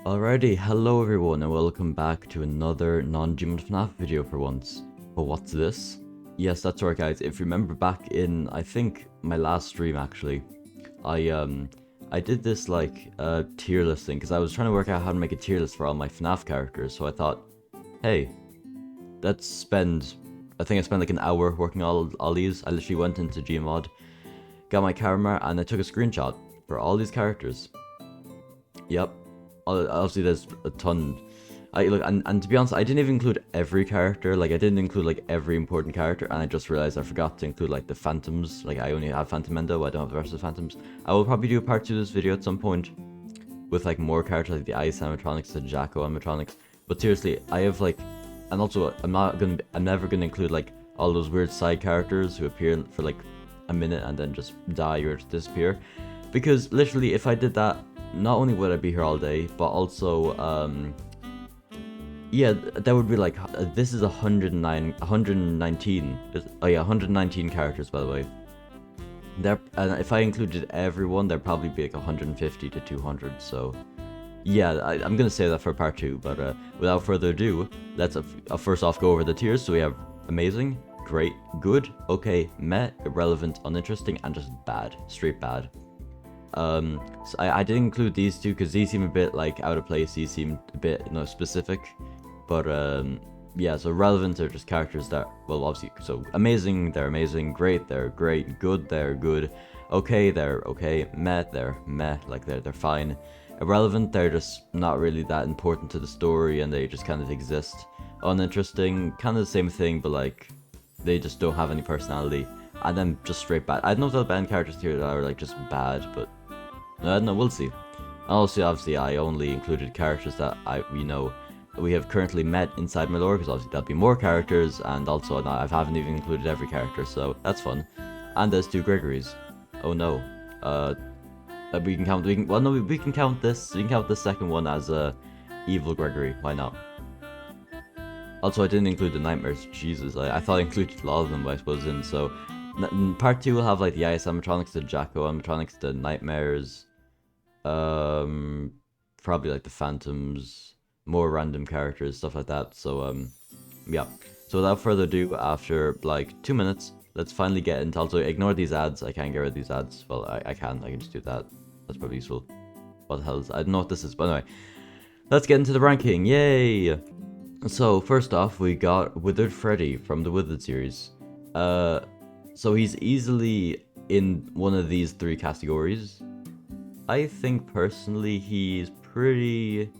Alrighty, hello everyone and welcome back to another non-Gmod FNAF video for once. But what's this? Yes, that's right guys, if you remember back in, I think, my last stream actually, I did this tier list thing because I was trying to work out how to make a tier list for all my FNAF characters, so I thought, hey, let's spend, I think I spent like an hour working all these. I literally went into Gmod, got my camera and I took a screenshot for all these characters. Yep. Obviously there's a ton. And to be honest, I didn't even include every character. Like I didn't include like every important character, and I just realized I forgot to include like the phantoms. Like I only have Phantom Endo, I don't have the rest of the phantoms. I will probably do a part 2 of this video at some point with like more characters like the Ice animatronics, the Jacko animatronics. But seriously, I have like, and also I'm never gonna include like all those weird side characters who appear for like a minute and then just die or disappear, because literally if I did that, not only would I be here all day, but also, yeah, that would be like, this is 119, oh yeah, 119 characters, by the way. And if I included everyone, there'd probably be like 150 to 200, so, yeah, I'm gonna say that for part 2, but without further ado, let's first off go over the tiers. So we have amazing, great, good, okay, meh, irrelevant, uninteresting, and just bad, straight bad. So I did include these two because these seem a bit like out of place. These seem a bit, specific, but yeah. So relevant are just characters that, well, obviously, so amazing, they're amazing, great, they're great, good, they're good, okay, they're okay, meh, they're meh, like they're fine. Irrelevant, they're just not really that important to the story and they just kind of exist. Uninteresting, kind of the same thing, but like they just don't have any personality. And then just straight bad. I don't know if there are bad characters here that are like just bad, but I don't know, we'll see. Also, obviously, I only included characters that we have currently met inside my lore, because obviously there'll be more characters, and also I haven't even included every character, so that's fun. And there's 2 Gregorys. Oh no. We can count. We can count this. We can count the second one as evil Gregory. Why not? Also, I didn't include the nightmares. Jesus, I thought I included a lot of them, but I suppose didn't. So, part 2 will have like the Ice animatronics, the Jacko animatronics, the nightmares, probably like the phantoms, more random characters, stuff like that. So, yeah. So without further ado, after like 2 minutes, let's finally get into. Also, ignore these ads. I can't get rid of these ads. Well, I can. I can just do that. That's probably useful. What the hell is? I don't know what this is, but anyway, let's get into the ranking. Yay! So first off, we got Withered Freddy from the Withered series. So he's easily in one of these 3 categories. I think personally he's pretty...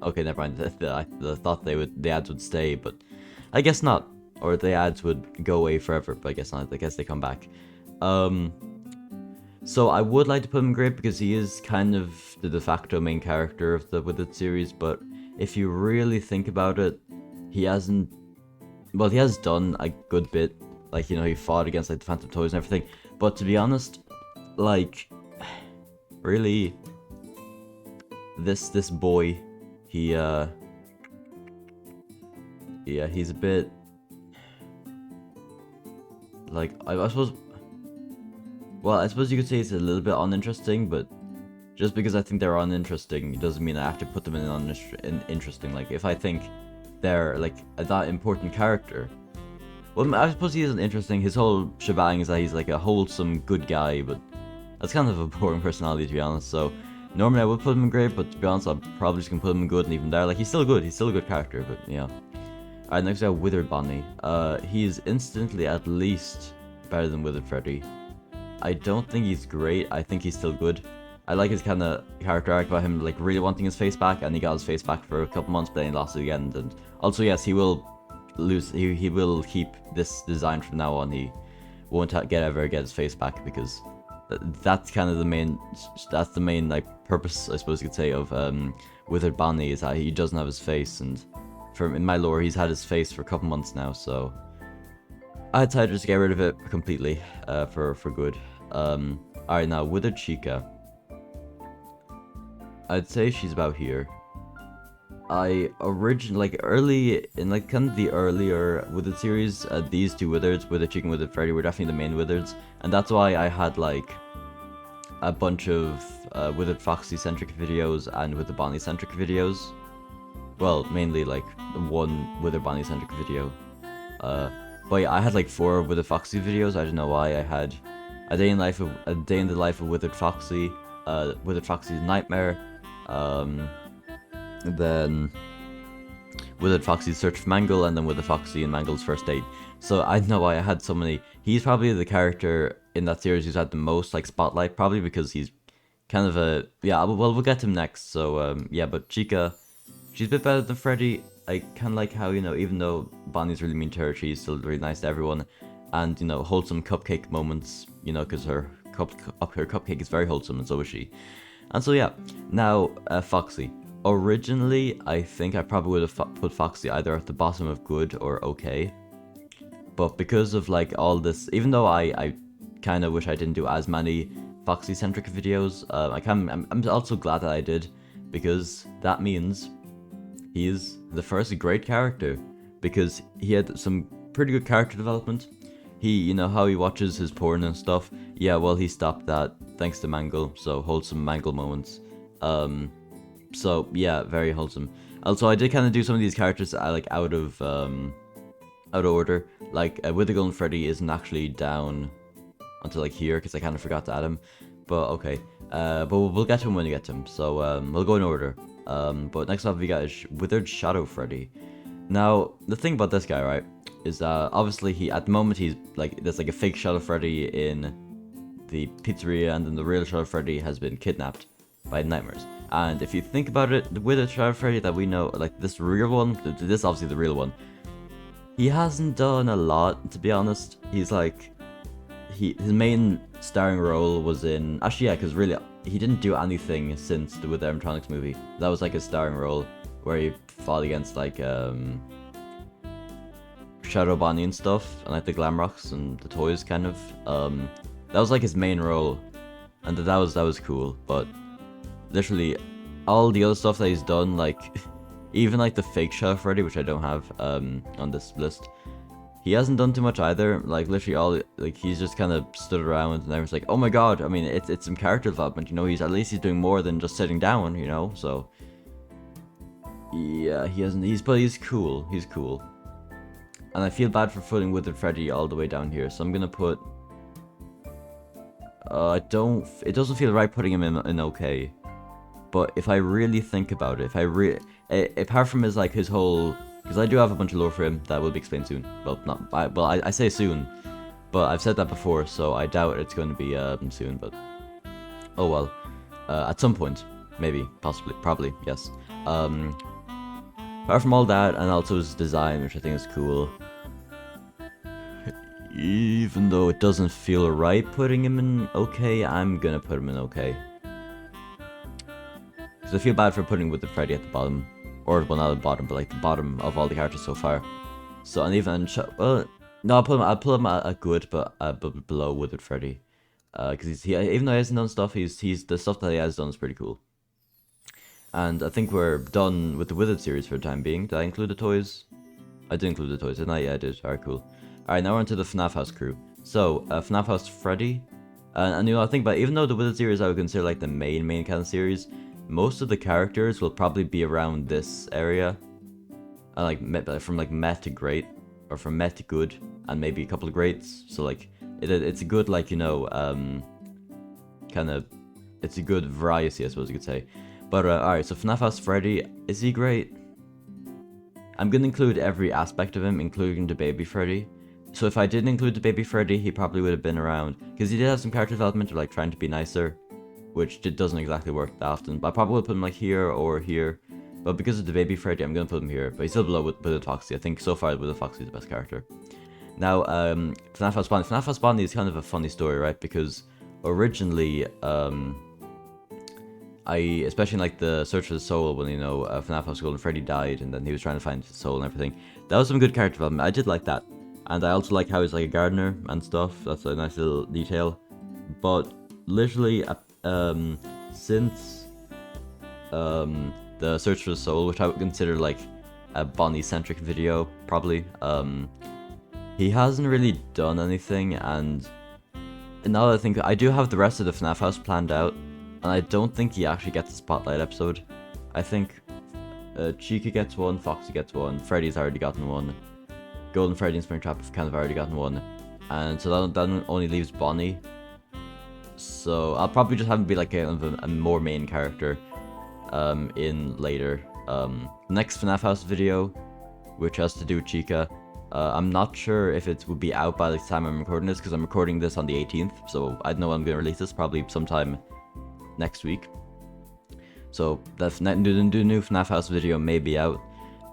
Okay, never mind. I thought the ads would stay, but I guess not. Or the ads would go away forever, but I guess not. I guess they come back. So I would like to put him in great because he is kind of the de facto main character of the Withered series, but if you really think about it, he hasn't... Well, he has done a good bit. Like, he fought against like the Phantom Toys and everything. But to be honest, like, really, this boy, yeah, he's a bit, like, I suppose, well, I suppose you could say it's a little bit uninteresting, but just because I think they're uninteresting, it doesn't mean I have to put them in interesting. Like, if I think they're, like, that important character, well, I suppose he isn't interesting. His whole shebang is that he's, like, a wholesome, good guy, but that's kind of a boring personality, to be honest. So, normally I would put him in great, but to be honest, I'm probably just gonna put him in good, and even there, like, he's still good. He's still a good character, but, yeah. Alright, next we have Withered Bonnie. He is instantly at least better than Withered Freddy. I don't think he's great. I think he's still good. I like his kind of character arc about him, like, really wanting his face back, and he got his face back for a couple months, but then he lost it again. And also, yes, he will lose. He will keep this design from now on. He won't ever get his face back, because that's kind of the main. That's the main like purpose, I suppose you could say, of Withered Bonnie, is that he doesn't have his face. And in my lore, he's had his face for a couple months now, so I decided to just get rid of it completely for good. Alright, now Withered Chica. I'd say she's about here. Early in like kind of the earlier Withered series, these 2 Withereds, Withered Chicken, Withered Freddy, were definitely the main Withereds, and that's why I had like a bunch of Withered Foxy-centric videos and Withered Bonnie-centric videos. Well, mainly like one Withered Bonnie-centric video. But yeah, I had like 4 Withered Foxy videos. I don't know why. I had a day in the life of Withered Foxy, Withered Foxy's Nightmare, then Withered Foxy's Search for Mangle, and then Withered Foxy and Mangle's First Date. So I don't know why I had so many. He's probably the character in that series who's had the most like spotlight, probably because he's kind of a well, we'll get to him next. So yeah, but Chica, she's a bit better than Freddy. I kind of like how, you know, even though Bonnie's really mean to her, she's still really nice to everyone, and, you know, wholesome cupcake moments, you know, because her cupcake is very wholesome, and so is she. And so yeah, now Foxy. Originally, I think I probably would have put Foxy either at the bottom of good or okay, but because of like all this, even though I kind of wish I didn't do as many Foxy-centric videos, I'm also glad that I did, because that means he's the first great character, because he had some pretty good character development. You know, how he watches his porn and stuff. Yeah, well, he stopped that thanks to Mangle, so wholesome Mangle moments. So yeah, very wholesome. Also, I did kind of do some of these characters like out of order. Like Withered and Freddy isn't actually down until like here, because I kind of forgot to add him. But okay, but we'll get to him when we get to him. So we'll go in order. But next up we got is Withered Shadow Freddy. Now, the thing about this guy, right, is that obviously at the moment he's like, there's like a fake Shadow Freddy in the pizzeria, and then the real Shadow Freddy has been kidnapped by nightmares. And if you think about it, the Withered Shadow Freddy that we know, like this real one, this is obviously the real one, he hasn't done a lot, to be honest. He's like, his main starring role was in, actually yeah, because really, he didn't do anything since the Withered Animatronics movie. That was like his starring role, where he fought against like Shadow Bonnie and stuff, and like the Glamrocks and the toys kind of. That was like his main role, and that was cool. But literally, all the other stuff that he's done, like even like the fake Shadow Freddy, which I don't have on this list, he hasn't done too much either. Like literally like he's just kind of stood around, and everyone's like, oh my god. I mean, it's some character development, you know. He's at least he's doing more than just sitting down, you know. So yeah, he hasn't. But he's cool. He's cool. And I feel bad for putting Withered Freddy all the way down here, so I'm gonna put. It doesn't feel right putting him in okay. But if I really think about it, apart from his like his whole. Because I do have a bunch of lore for him that will be explained soon. Well, I say soon, but I've said that before, so I doubt it's going to be soon. But oh well, at some point, maybe, possibly, probably, yes. Apart from all that, and also his design, which I think is cool. Even though it doesn't feel right putting him in okay, I'm gonna put him in okay. Because I feel bad for putting Withered Freddy at the bottom. Or, well, not at the bottom, but like the bottom of all the characters so far. So, and even, well, no, I'll put him at good, but below Withered Freddy. Because even though he hasn't done stuff, the stuff that he has done is pretty cool. And I think we're done with the Withered series for the time being. Did I include the toys? I did include the toys, didn't I? Yeah, I did. Alright, cool. Alright, now we're into the FNAF House crew. So, FNAF House Freddy. And you know, I think, but even though the Withered series I would consider like the main kind of series, most of the characters will probably be around this area. Like, from like Met to Great, or from Met to Good, and maybe a couple of Greats. So like, it's a good, like, you know, kind of, it's a good variety, I suppose you could say. But alright, so FNAF House Freddy, is he great? I'm gonna include every aspect of him, including the baby Freddy. So if I didn't include the baby Freddy, he probably would have been around, because he did have some character development of like trying to be nicer, which doesn't exactly work that often. But I probably would put him like here or here. But because of the baby Freddy, I'm gonna put him here. But he's still below Withered Foxy. I think so far Withered Foxy is the best character. Now, FNAF House Bonnie. FNAF House Bonnie is kind of a funny story, right? Because originally, especially in like the Search for the Soul, when, you know, FNAF House Golden Freddy died, and then he was trying to find his soul and everything. That was some good character development. I did like that. And I also like how he's like a gardener and stuff. That's a nice little detail. But literally, since the Search for the Soul, which I would consider like a Bonnie-centric video, probably, he hasn't really done anything, and now that I think, I do have the rest of the FNAF House planned out, and I don't think he actually gets a spotlight episode. I think Chica gets one, Foxy gets one, Freddy's already gotten one, Golden Freddy and Springtrap have kind of already gotten one, and so that only leaves Bonnie. So I'll probably just have him be like a more main character in later. Next FNAF House video, which has to do with Chica. I'm not sure if it would be out by the time I'm recording this, because I'm recording this on the 18th, so I know I'm going to release this probably sometime next week. So the new FNAF House video may be out,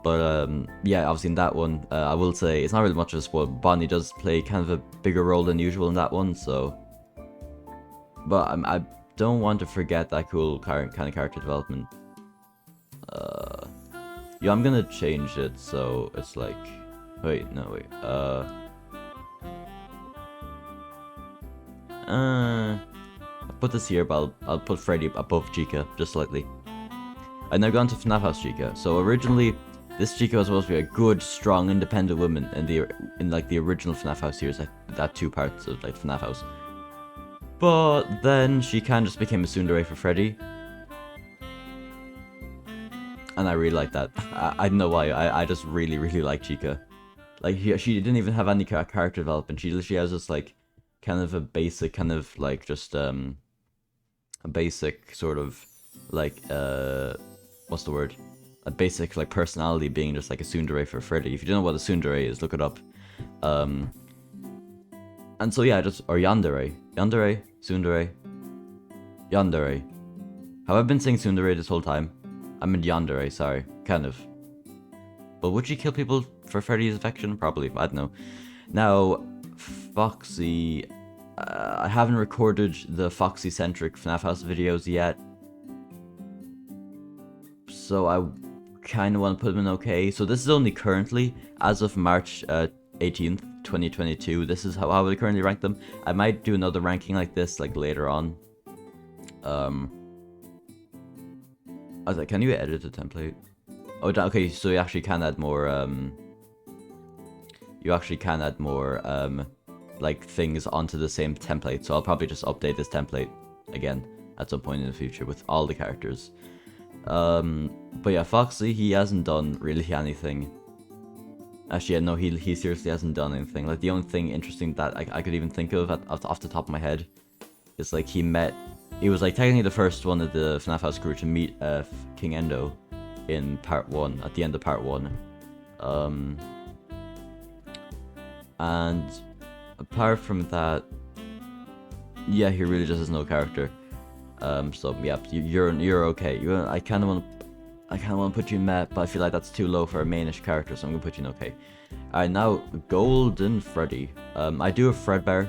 but yeah, obviously in that one, I will say, it's not really much of a spoil, Bonnie does play kind of a bigger role than usual in that one, so... But I don't want to forget that cool kind of character development. Yeah, I'm gonna change it, so it's like... Wait, no, wait. I'll put this here, but I'll put Freddy above Chica, just slightly. I've now gone to FNAF House Chica. So originally, this Chica was supposed to be a good, strong, independent woman in like the original FNAF House series, that 2 parts of like FNAF House. But then she kind of just became a tsundere for Freddy. And I really like that. I don't know why, I just really, really like Chica. Like, she didn't even have any character development. She literally has just, like, kind of a basic, kind of, like, just, a basic sort of, like, what's the word? A basic, like, personality being just, like, a tsundere for Freddy. If you don't know what a tsundere is, look it up. And so, yeah, or yandere. Yandere? Tsundere? Yandere. Have I been saying tsundere this whole time? I meant yandere, sorry. Kind of. But would she kill people for Freddy's affection? Probably, I don't know. Now, Foxy... I haven't recorded the Foxy-centric FNAF House videos yet. So I kind of want to put them in okay. So this is only currently, as of March 18th, 2022. This is how I would currently rank them. I might do another ranking like this, like, later on. I was like, can you edit the template? Oh, okay, so you actually can add more, like, things onto the same template. So I'll probably just update this template again at some point in the future with all the characters. But yeah, Foxy, he hasn't done really anything. Actually, yeah, no, he seriously hasn't done anything. Like, the only thing interesting that I could even think of off the top of my head is, like, he was, like, technically the first one of the FNAF House crew to meet King Endo in part 1, at the end of part 1. And apart from that, yeah, he really just has no character. So yeah, you're okay. I kind of want to put you in Met, but I feel like that's too low for a mainish character, so I'm gonna put you in okay. Alright, now Golden Freddy. I do have Fredbear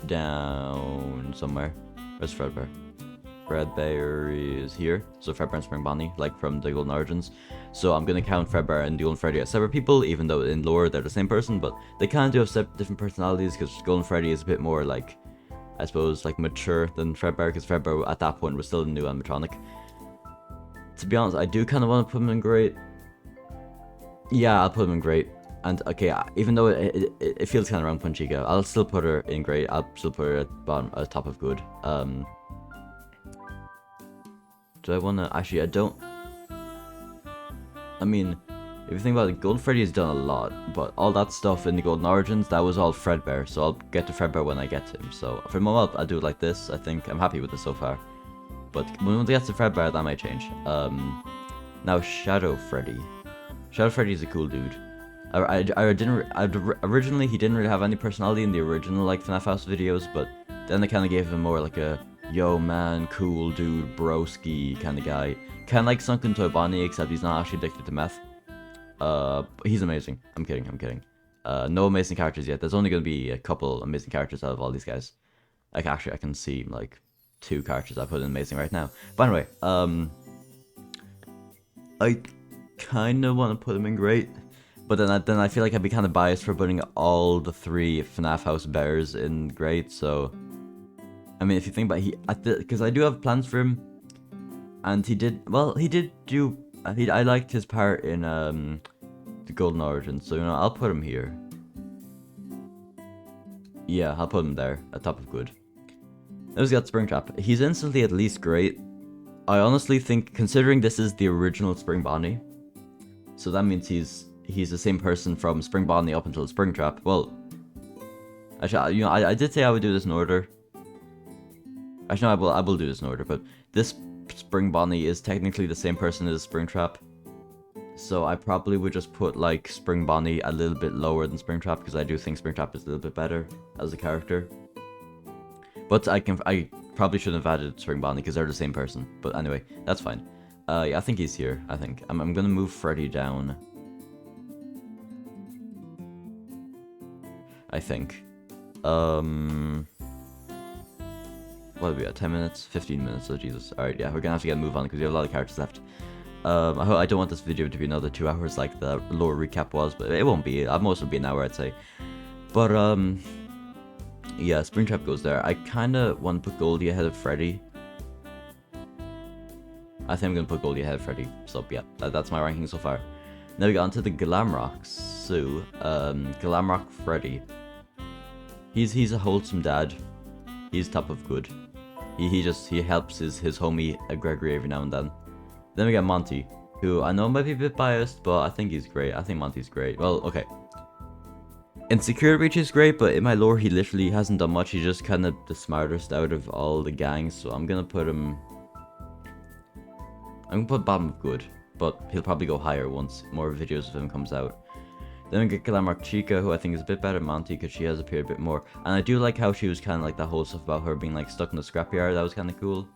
down somewhere. Where's Fredbear? Fredbear is here. So Fredbear and Spring Bonnie, like from the Golden Origins. So I'm gonna count Fredbear and Golden Freddy as separate people, even though in lore they're the same person, but they kind of do have different personalities, because Golden Freddy is a bit more, like, I suppose, like, mature than Fredbear, because Fredbear at that point was still new animatronic. To be honest, I do kind of want to put him in great. Yeah, I'll put him in great. And okay, even though it feels kind of wrong putting Chica, I'll still put her in great. I'll still put her at top of good. Do I want to... Actually, I don't... I mean, if you think about it, Golden Freddy has done a lot, but all that stuff in the Golden Origins, that was all Fredbear, so I'll get to Fredbear when I get to him. So for the moment, I'll do it like this. I think I'm happy with this so far. But when it gets to Fredbear, that might change. Now, Shadow Freddy. Shadow Freddy is a cool dude. Originally, he didn't really have any personality in the original, like, FNAF House videos, but then they kind of gave him more like a yo man, cool dude, broski kind of guy. Kind of like Sunken Toy Bonnie, except he's not actually addicted to meth. But he's amazing. I'm kidding. No amazing characters yet. There's only going to be a couple amazing characters out of all these guys. Like, actually, I can see, like, 2 characters I put in amazing right now. But anyway, I kind of want to put him in great. But then I feel like I'd be kind of biased for putting all the 3 FNAF House bears in great, so... I mean, if you think about it, because I do have plans for him, and he did do... I liked his part in the Golden Origins, so, you know, I'll put him here. Yeah, I'll put him there, at top of good. Then we've got Springtrap. He's instantly at least great. I honestly think, considering this is the original Spring Bonnie, so that means he's the same person from Spring Bonnie up until Springtrap. Well, actually, you know, I did say I would do this in order. Actually, no, I will do this in order, but this Spring Bonnie is technically the same person as Springtrap. So I probably would just put like Spring Bonnie a little bit lower than Springtrap, because I do think Springtrap is a little bit better as a character. But I probably shouldn't have added Spring Bonnie because they're the same person. But anyway, that's fine. Yeah, I think he's here. I think I'm gonna move Freddy down. I think. What are we at? 10 minutes? 15 minutes? Oh Jesus! All right, yeah, we're gonna have to get a move on because we have a lot of characters left. I don't want this video to be another 2 hours like the lower recap was, but it won't be. At most it'll be an hour, I'd say. But yeah, Springtrap goes there. I kind of want to put Goldie ahead of Freddy. I think I'm going to put Goldie ahead of Freddy. So yeah, that's my ranking so far. Now we got onto the Glamrocks. So, Glamrock Freddy. He's a wholesome dad. He's top of good. He helps his homie Gregory every now and then. Then we got Monty, who I know might be a bit biased, but I think he's great. I think Monty's great. Well, okay. In Security Breach is great, but in my lore he literally hasn't done much. He's just kind of the smartest out of all the gangs, so I'm gonna put him... I'm gonna put bottom of good, but he'll probably go higher once more videos of him comes out. Then we get Glamrock Chica, who I think is a bit better than Monty because she has appeared a bit more. And I do like how she was kind of like that whole stuff about her being like stuck in the scrapyard. That was kind of cool.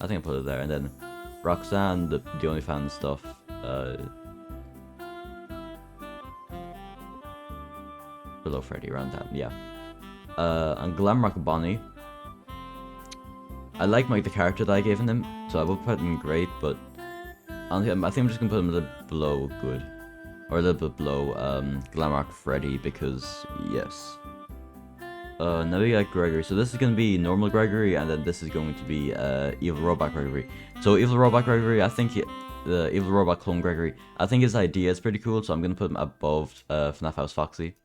I think I put it there. And then Roxanne, the OnlyFans stuff. Below Freddy, around that, yeah. And Glamrock Bonnie. I like the character that I gave him, so I will put him great, but honestly, I think I'm just gonna put him a little below good. Or a little bit below Glamrock Freddy, because yes. Now we got Gregory. So this is going to be normal Gregory, and then this is going to be Evil Robot Gregory. So Evil Robot Gregory, I think the Evil Robot clone Gregory, I think his idea is pretty cool, so I'm going to put him above FNAF House Foxy.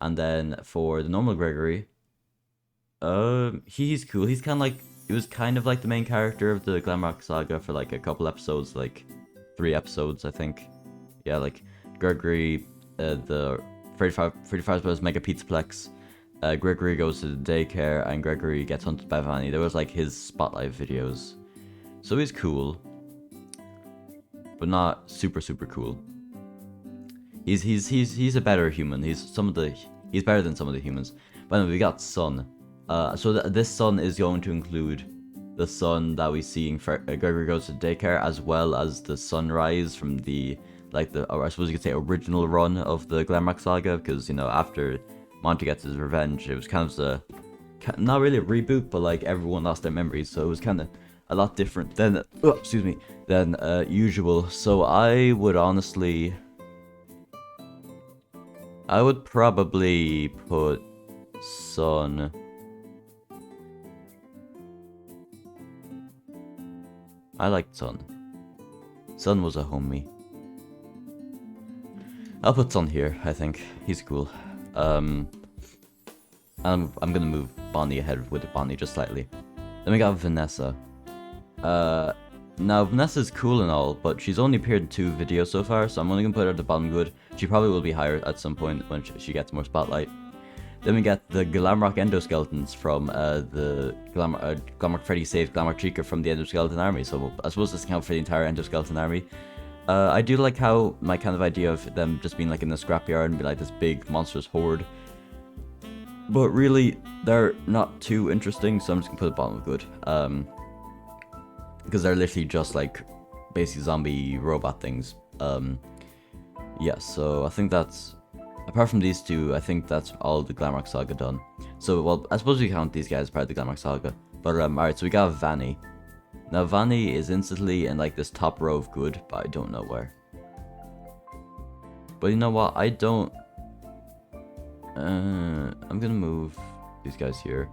And then for the normal Gregory, he's cool. He's kind of like, he was kind of like the main character of the Glamrock saga for like a couple episodes, like 3 episodes, I think. Yeah, like Gregory, the Freddy Fazbear's Mega Pizzaplex. Gregory goes to the daycare, and Gregory gets hunted by Vanny. There was like his spotlight videos, so he's cool, but not super cool. He's a better human. He's better than some of the humans. But anyway, we got Sun. So this Sun is going to include the Sun that we see in Gregory Goes to Daycare, as well as the Sunrise from the or I suppose you could say original run of the Glamrock saga, because you know after Monty gets his revenge, it was kind of not really a reboot, but like everyone lost their memories, so it was kind of a lot different than than usual. So I would probably put Sun. I liked Sun. Sun was a homie. I'll put Sun here, I think. He's cool. I'm gonna move Bonnie ahead with Bonnie just slightly. Then we got Vanessa. Now Vanessa's cool and all, but she's only appeared in 2 videos so far, so I'm only gonna put her at the bottom good. She probably will be higher at some point when she gets more spotlight. Then we get the Glamrock Endoskeletons from the Glamrock Freddy saved Glamrock Chica from the Endoskeleton Army, so I suppose this can count for the entire Endoskeleton Army. I do like how my kind of idea of them just being like in the scrapyard and be like this big monstrous horde. But really, they're not too interesting, so I'm just gonna put it bottom of good. Because they're literally just like basically zombie robot things. Yeah, so I think that's, apart from these 2, I think that's all the Glamrock saga done. So, well, I suppose we count these guys as part of the Glamrock saga. But alright, so we got Vanny. Now Vanny is instantly in like this top row of good, but I don't know where. But you know what, I don't... I'm gonna move these guys here.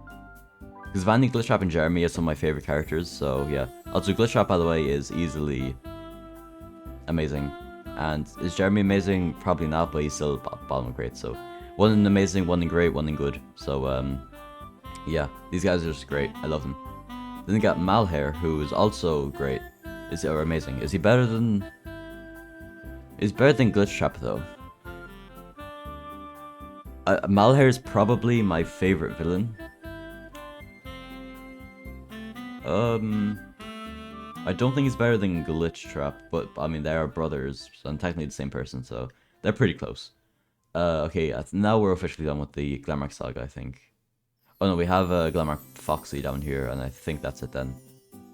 Because Vanny, Glitchtrap, and Jeremy are some of my favorite characters, so yeah. Also, Glitchtrap, by the way, is easily amazing. And is Jeremy amazing? Probably not, but he's still bottom of great, so... One in amazing, one in great, one in good. So yeah, these guys are just great. I love them. Then we got Malhair, who is also great. Or amazing. Is he better than? He's better than Glitch Trap though. Malhair is probably my favorite villain. I don't think he's better than Glitch Trap, but I mean they are brothers, so and technically the same person, so they're pretty close. Okay, now we're officially done with the Glamrock saga, I think. Oh no, we have Glamrock Foxy down here, and I think that's it then.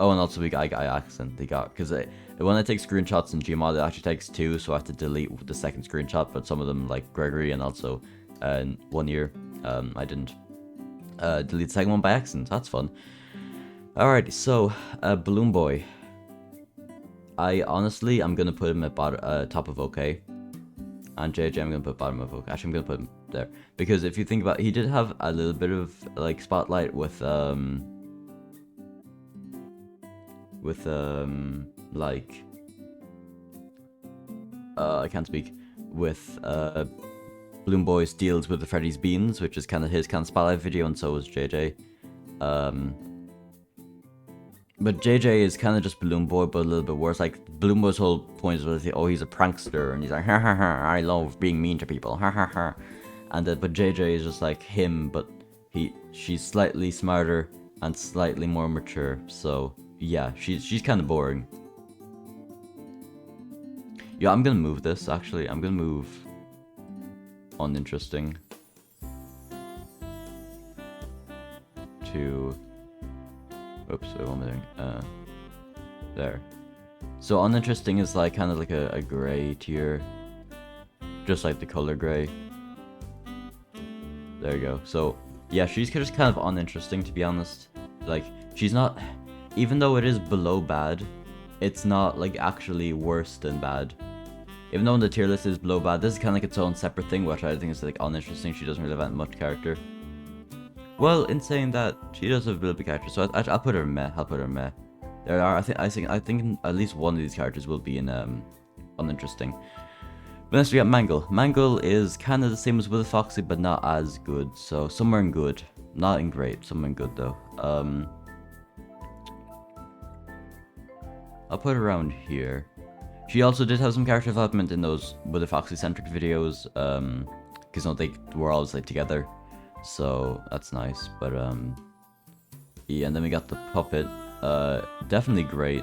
Oh, and also I accidentally got, because when I take screenshots in Gmod, it actually takes 2, so I have to delete the second screenshot, but some of them, like Gregory and also 1 year, I didn't delete the second one by accident. That's fun. Alrighty, so Balloon Boy. I'm gonna put him at top of OK. And JJ, I'm gonna put bottom of OK. Actually, I'm gonna put him there. Because if you think about it, he did have a little bit of like spotlight with like I can't speak, with Balloon Boy Steals with the Freddy's Beans, which is kind of his kind of spotlight video, and so was JJ. But JJ is kind of just Balloon Boy, but a little bit worse. Like, Balloon Boy's whole point is, oh, he's a prankster, and he's like, ha ha ha, I love being mean to people, ha ha ha. And but JJ is just like him, but she's slightly smarter and slightly more mature. So yeah, she's kind of boring. Yeah, I'm gonna move this. Actually, I'm gonna move uninteresting to. Oops, what am I doing? There. So uninteresting is like kind of like a gray tier, just like the color gray. There you go. So yeah, she's just kind of uninteresting, to be honest. Like, she's not, even though it is below bad, it's not like actually worse than bad. Even though the tier list is below bad, this is kind of like its own separate thing, which I think is like uninteresting. She doesn't really have that much character. Well, in saying that, she does have a little bit of character, so I'll put her in meh. I'll put her in meh. There are, I think at least one of these characters will be in uninteresting. But next we got Mangle. Mangle is kind of the same as Withered Foxy, but not as good. So somewhere in good, not in great. Somewhere in good though. I'll put her around here. She also did have some character development in those Withered Foxy centric videos, because they were always like together. So that's nice, but yeah, and then we got the puppet, definitely great.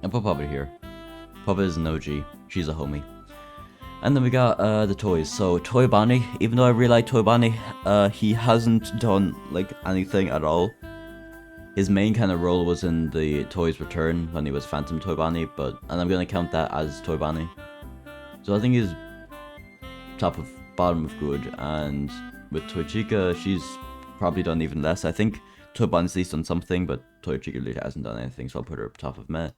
I'll put Puppet here. Puppet is an OG, she's a homie. And then we got the toys. So Toy Bonnie, even though I really like Toy Bonnie, he hasn't done like anything at all. His main kind of role was in the Toys Return when he was Phantom Toy Bonnie, and I'm gonna count that as Toy Bonnie. So I think he's bottom of good, and with Toy Chica, she's probably done even less. I think Toy Bonnie's at least done something, but Toy Chica really hasn't done anything, so I'll put her up top of meh.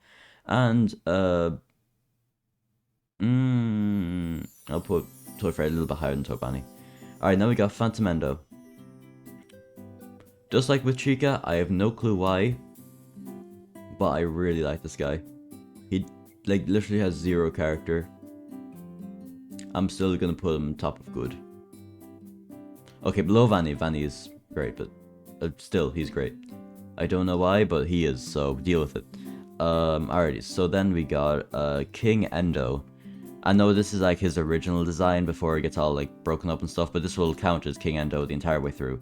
And I'll put Toy Freddy a little bit higher than Toy Bonnie. Alright, now we got Phantom Endo. Just like with Chica, I have no clue why, but I really like this guy. He like literally has zero character. I'm still gonna put him top of good. Okay, below Vanny. Vanny is great, but still, he's great. I don't know why, but he is, so deal with it. Alrighty, so then we got King Endo. I know this is like his original design before it gets all like broken up and stuff, but this will count as King Endo the entire way through.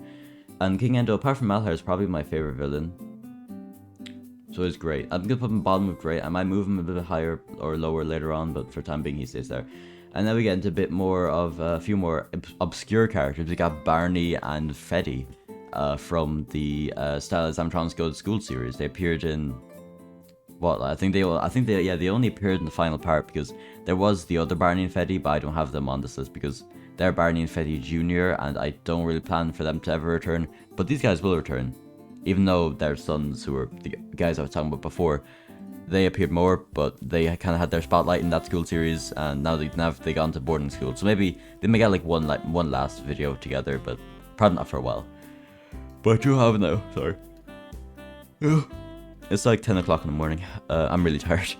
And King Endo, apart from Malhair, is probably my favorite villain. So he's great. I'm gonna put him bottom of great. I might move him a bit higher or lower later on, but for the time being, he stays there. And then we get into a bit more of a few more obscure characters. We got Barney and Freddy from the Stylized Animatronics Go to School series. They appeared in what I think they only appeared in the final part, because there was the other Barney and Freddy, but I don't have them on this list because they're Barney and Freddy Jr. and I don't really plan for them to ever return. But these guys will return, even though their sons, who were the guys I was talking about before, they appeared more, but they kind of had their spotlight in that school series, and now they gone to boarding school. So maybe they may get like one last video together, but probably not for a while. But I do have it now. Sorry. It's like 10 o'clock in the morning. I'm really tired.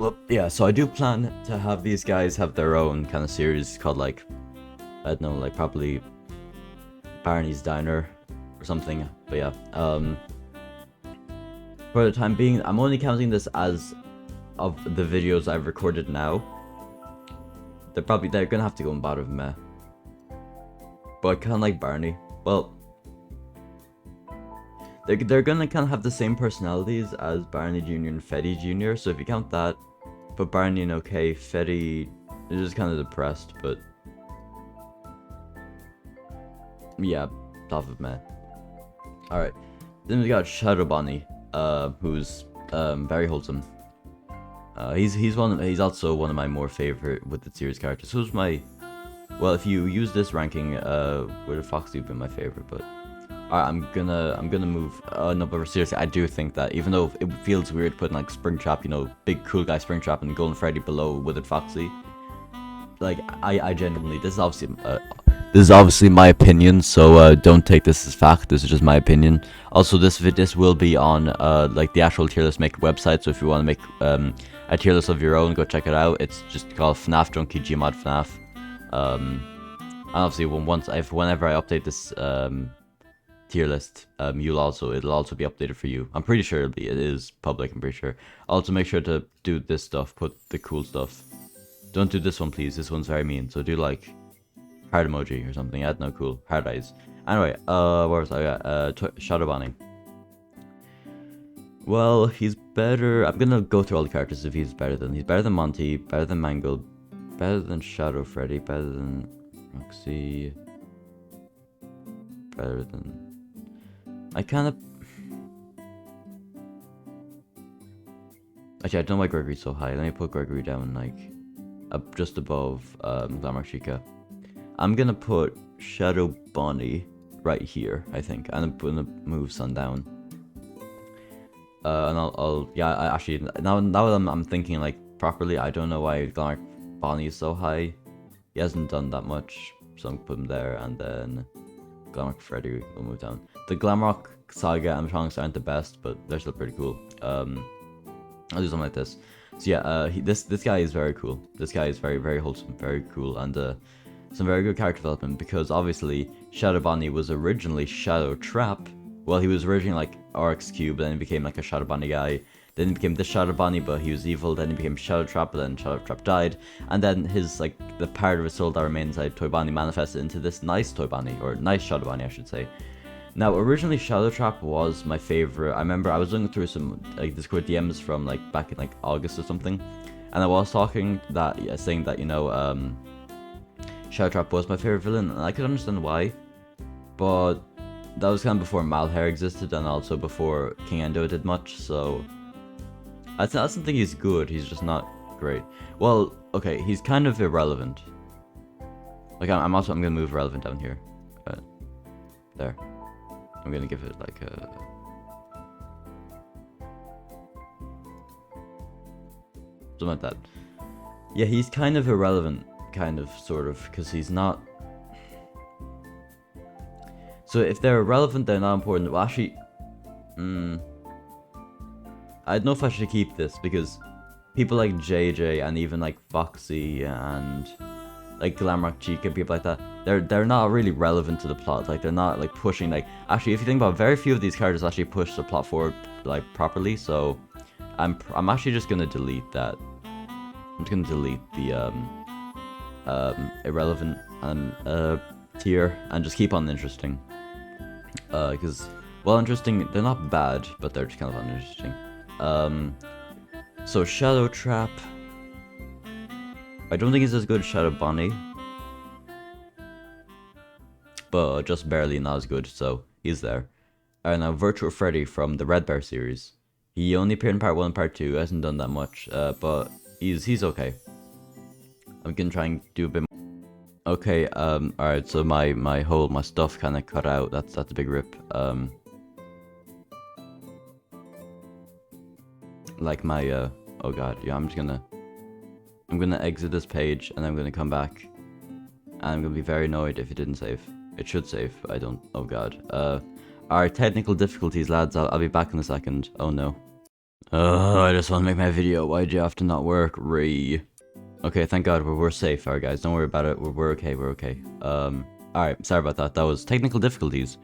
Well, yeah, so I do plan to have these guys have their own kind of series called, like, I don't know, like, probably Barney's Diner or something. But yeah, for the time being, I'm only counting this as of the videos I've recorded now. They're gonna have to go in bottom meh. But I kinda like Barney. Well, they're gonna kinda have the same personalities as Barney Jr. and Fetty Jr. So if you count that, put Barney in okay, Fetty is just kinda depressed, but yeah, top of meh. Alright. Then we got Shadow Bonnie, who's very wholesome. He's also one of my more favorite Withered series characters. Who's my, well, if you use this ranking, Withered Foxy would be my favorite. But alright, I'm gonna move. No, but seriously, I do think that even though it feels weird putting like Springtrap, you know, big cool guy Springtrap and Golden Freddy below Withered Foxy, like I genuinely, this is obviously my opinion, so don't take this as fact. This is just my opinion. Also, this will be on like the actual tier list maker website. So if you want to make a tier list of your own, go check it out. It's just called FNAF Junkie Gmod FNAF. And obviously, whenever I update this tier list, it'll also be updated for you. I'm pretty sure it is public. I'm pretty sure. Also, make sure to do this stuff. Put the cool stuff. Don't do this one, please. This one's very mean. So do like heart emoji or something. Yeah, no, cool. Heart eyes. Anyway, where was I? Shadow Bonnie. Well, he's better. I'm gonna go through all the characters if he's better than Monty, better than Mangle, better than Shadow Freddy, better than Roxy, better than. I kind of. Actually, I don't know why Gregory's so high. Let me put Gregory down like just above Glamrock Chica. I'm gonna put Shadow Bonnie right here, I think. And I'm gonna move Sundown. And I actually, now that I'm thinking like properly, I don't know why Glamrock Bonnie is so high. He hasn't done that much, so I'm gonna put him there, and then Glamrock Freddy will move down. The Glamrock Saga and Trunks aren't the best, but they're still pretty cool. I'll do something like this. So yeah, this guy is very cool. This guy is very, very wholesome, very cool, and some very good character development, because obviously Shadow Bonnie was originally Shadow Trap. Well, he was originally like RX Cube, then he became like a Shadow Bonnie guy. Then he became this Shadow Bonnie, but he was evil. Then he became Shadow Trap, but then Shadow Trap died. And then his like the part of his soul that remained inside Toy Bonnie manifested into this nice Toy Bonnie, or nice Shadow Bonnie, I should say. Now, originally Shadow Trap was my favorite. I remember I was looking through some like Discord DMs from like back in like August or something, and I was talking that saying that, you know, Shadow Trap was my favorite villain, and I could understand why, but that was kind of before Malhair existed, and also before King Endo did much. So I don't think he's good. He's just not great. Well, okay, he's kind of irrelevant. Like I'm gonna move relevant down here. There. I'm gonna give it like a. Something like that. Yeah, he's kind of irrelevant, kind of, sort of, because he's not. So if they're irrelevant, they're not important. Well, actually, I don't know if I should keep this, because people like JJ and even like Foxy and like Glamrock Chica, people like that, they're not really relevant to the plot. Like they're not like pushing, like, actually if you think about it, very few of these characters actually push the plot forward like properly. So I'm actually just gonna delete that. I'm just gonna delete the irrelevant tier and just keep on interesting. Because well, interesting, they're not bad, but they're just kind of uninteresting. So Shadow Trap, I don't think he's as good as Shadow Bonnie, but just barely not as good, so he's there. Alright, now Virtual Freddy from the Red Bear series. He only appeared in part 1 and part 2, hasn't done that much, but he's okay. I'm gonna try and do a bit more. Okay, alright, so my stuff kinda cut out. That's a big rip. Like my oh god, yeah, I'm gonna exit this page, and I'm gonna come back, and I'm gonna be very annoyed if it didn't save. It should save, but I don't. Oh god. Our technical difficulties, lads. I'll be back in a second. Oh no. I just want to make my video. Why'd you have to not work? Okay, thank God we're safe. Alright, guys, don't worry about it. We're okay. We're okay. Alright, sorry about that. That was technical difficulties.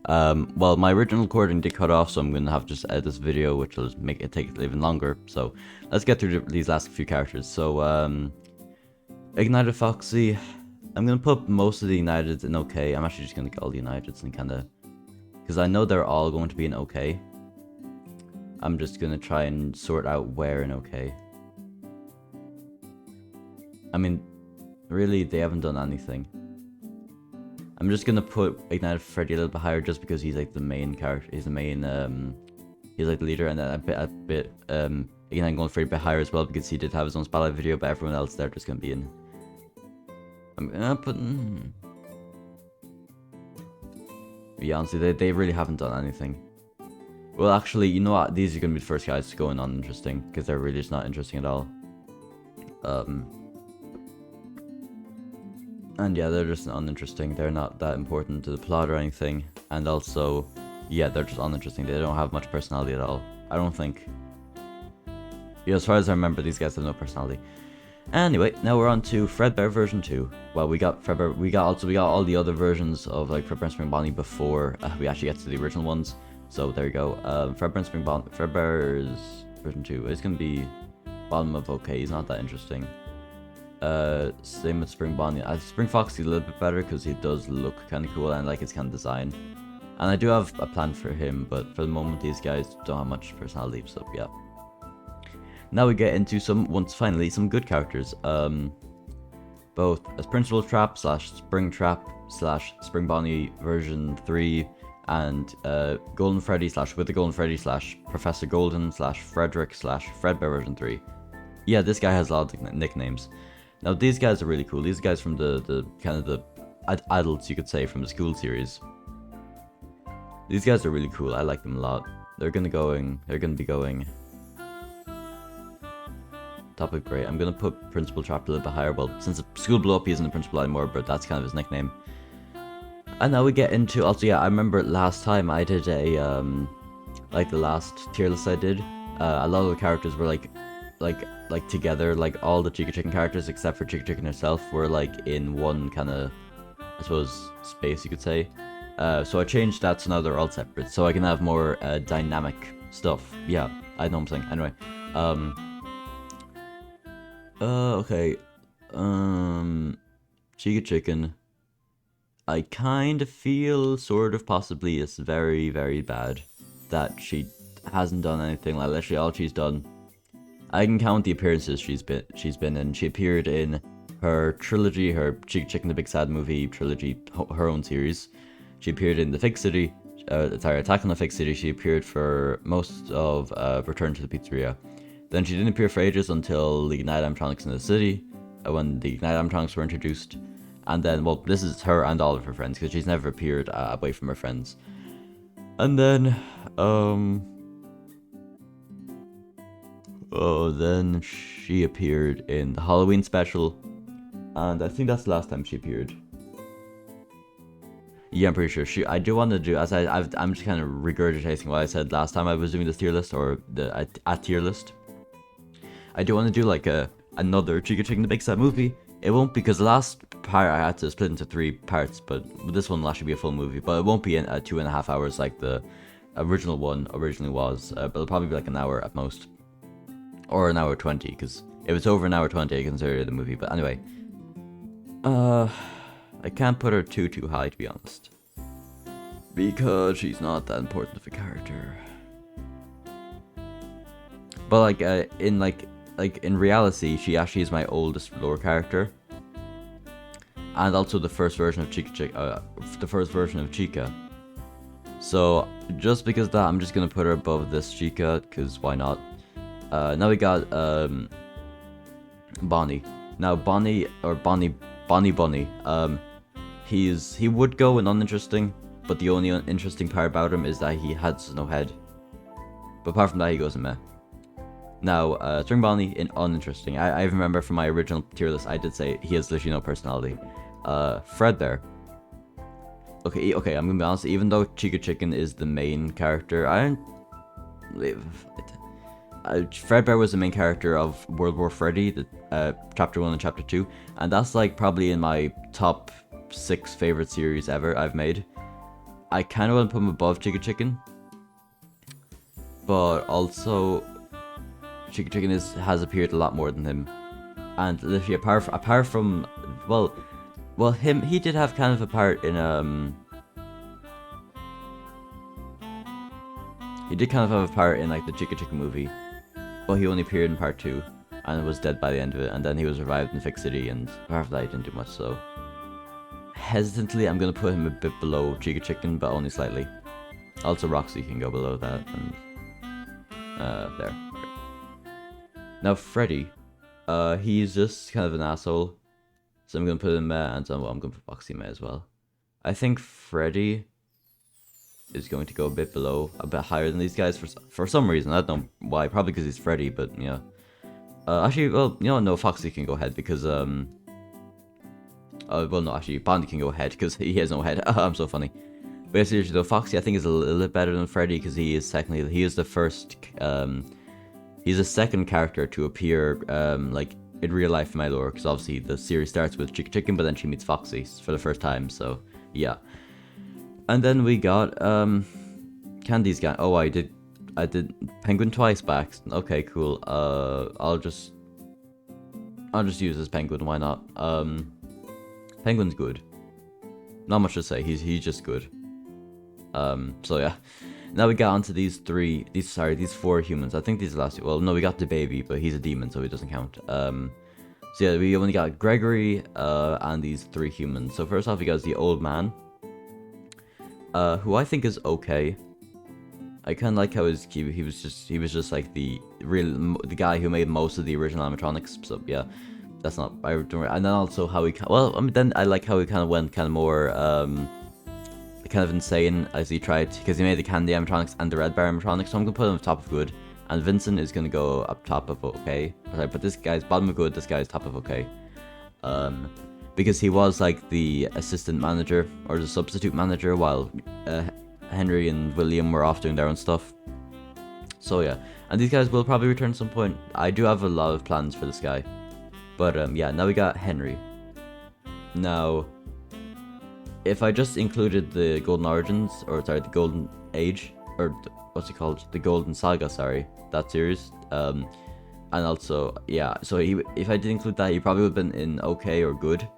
Well, my original recording did cut off, so I'm gonna have to just edit this video, which will make it take even longer. So let's get through these last few characters. So, Ignited Foxy. I'm gonna put most of the Uniteds in okay. I'm actually just gonna get all the Uniteds and kind of, because I know they're all going to be in okay. I'm just gonna try and sort out where in okay. I mean, really, they haven't done anything. I'm just gonna put Ignited Freddy a little bit higher just because he's like the main character. He's the main, he's like the leader, and then Ignited Golden Freddy a bit higher as well because he did have his own spotlight video, but everyone else they're just gonna be in. I'm gonna put. Yeah, honestly, they really haven't done anything. Well, actually, you know what? These are gonna be the first guys going on interesting because they're really just not interesting at all. And yeah, they're just uninteresting. They're not that important to the plot or anything. And also, yeah, they're just uninteresting. They don't have much personality at all. I don't think. Yeah, as far as I remember, these guys have no personality. Anyway, now we're on to Fredbear version 2. Well, we got Fredbear. We got all the other versions of like Fredbear and Spring Bonnie before we actually get to the original ones. So there you go. Fredbear and Spring Bonnie. Fredbear's version 2 is gonna be bottom of okay. He's not that interesting. Same with Spring Bonnie. Spring Foxy's a little bit better because he does look kind of cool and I like his kind of design. And I do have a plan for him, but for the moment these guys don't have much personality, so yeah. Now we get into finally some good characters. Both as Principal Trap / Spring Trap / Spring Bonnie version 3 and Golden Freddy / with the Golden Freddy / Professor Golden / Frederick / Fredbear version 3. Yeah, this guy has a lot of nicknames. Now these guys are really cool. These guys from the kind of the adults, you could say, from the school series. These guys are really cool. I like them a lot. They're gonna be going topic great. I'm gonna put Principal Trap a little bit higher. Well, since the school blew up, he isn't a principal anymore, but that's kind of his nickname. And now we get into, also yeah, I remember last time I did a like the last tier list I did, a lot of the characters were like together, like all the Chica Chicken characters except for Chica Chicken herself were like in one kind of, I suppose, space you could say. So I changed that, so now they're all separate, so I can have more dynamic stuff. Yeah, I know what I'm saying. Anyway, okay, Chica Chicken, I kind of feel sort of possibly it's very, very bad that she hasn't done anything. Like literally all she's done, I can count the appearances she's been in. She appeared in her trilogy, her Chica Chicken the Big Sad Movie trilogy, her own series. She appeared in the Fig City, Attack on the Fig City. She appeared for most of Return to the Pizzeria. Then she didn't appear for ages until the Ignite Animatronics in the City, when the Ignite Animatronics were introduced. And then, well, this is her and all of her friends, because she's never appeared away from her friends. And then, then she appeared in the Halloween special, and I think that's the last time she appeared. Yeah, I'm pretty sure. I do want to do, I'm just kind of regurgitating what I said last time I was doing this tier list, or a tier list. I do want to do like another Chica Chicken the Big Sad Movie. It won't, because the last part I had to split into 3 parts, but this one will actually be a full movie. But it won't be in 2.5 hours like the original one originally was. But it'll probably be like an hour at most, or an hour 20. Because if it's over an hour 20, I consider it a movie. But anyway, I can't put her too high, to be honest, because she's not that important of a character. But like in reality, she actually is my oldest lore character, and also the first version of Chica. So just because of that, I'm just gonna put her above this Chica, because why not? Now we got Bonnie. Now Bonnie, he would go in uninteresting, but the only interesting part about him is that he has no head. But apart from that, he goes in meh. Now, Spring Bonnie in uninteresting. I remember from my original tier list, I did say he has literally no personality. Fredbear. Okay, I'm gonna be honest. Even though Chica Chicken is the main character, I don't live. Fredbear was the main character of World War Freddy, the chapter 1 and chapter 2, and that's like probably in my top 6 favorite series ever I've made. I kind of want to put him above Chicken, but also Chicken has appeared a lot more than him, and literally apart from well he did have kind of a part in he did kind of have a part in like the Chicken movie, but he only appeared in part 2 and was dead by the end of it, and then he was revived in Fix City, and apart from that he didn't do much. So hesitantly I'm gonna put him a bit below Chicken, but only slightly. Also Roxy can go below that, and there. Now Freddy, he's just kind of an asshole, so I'm gonna put him and I'm gonna put Foxy as well. I think Freddy is going to go a bit below, a bit higher than these guys for some reason. I don't know why, probably because he's Freddy, but yeah. Actually, well, you know, no, Foxy can go ahead because well, no, actually, Bondy can go ahead because he has no head. I'm so funny. But seriously though, Foxy I think is a little bit better than Freddy because he is the first, he's the second character to appear like in real life in my lore, because obviously the series starts with Chicken, but then she meets Foxy for the first time. So yeah. And then we got Candy's gang. Oh, I did Penguin twice back. Okay, cool. I'll just use this Penguin. Why not? Penguin's good. Not much to say. He's just good. So yeah. Now we got onto these 4 humans. I think these are the last two. Well, no, we got the baby, but he's a demon, so he doesn't count. So yeah, we only got Gregory and these 3 humans. So first off, we got the old man, who I think is okay. I kind of like how he was just like the guy who made most of the original animatronics. So yeah, that's not. And then also how then I like how he kind of went kind of more kind of insane as he tried, because he made the Candy animatronics and the Red Bear animatronics. So I'm gonna put him top of good, and Vincent is gonna go up top of okay. But this guy's bottom of good. This guy's top of okay. Because he was like the assistant manager or the substitute manager while Henry and William were off doing their own stuff. So yeah, and these guys will probably return at some point. I do have a lot of plans for this guy, but yeah. Now we got Henry. Now, if I just included the Golden Origins, or sorry, the Golden Age, or what's it called, the Golden Saga, sorry, that series, and also yeah. So if I did include that, he probably would have been in okay or good.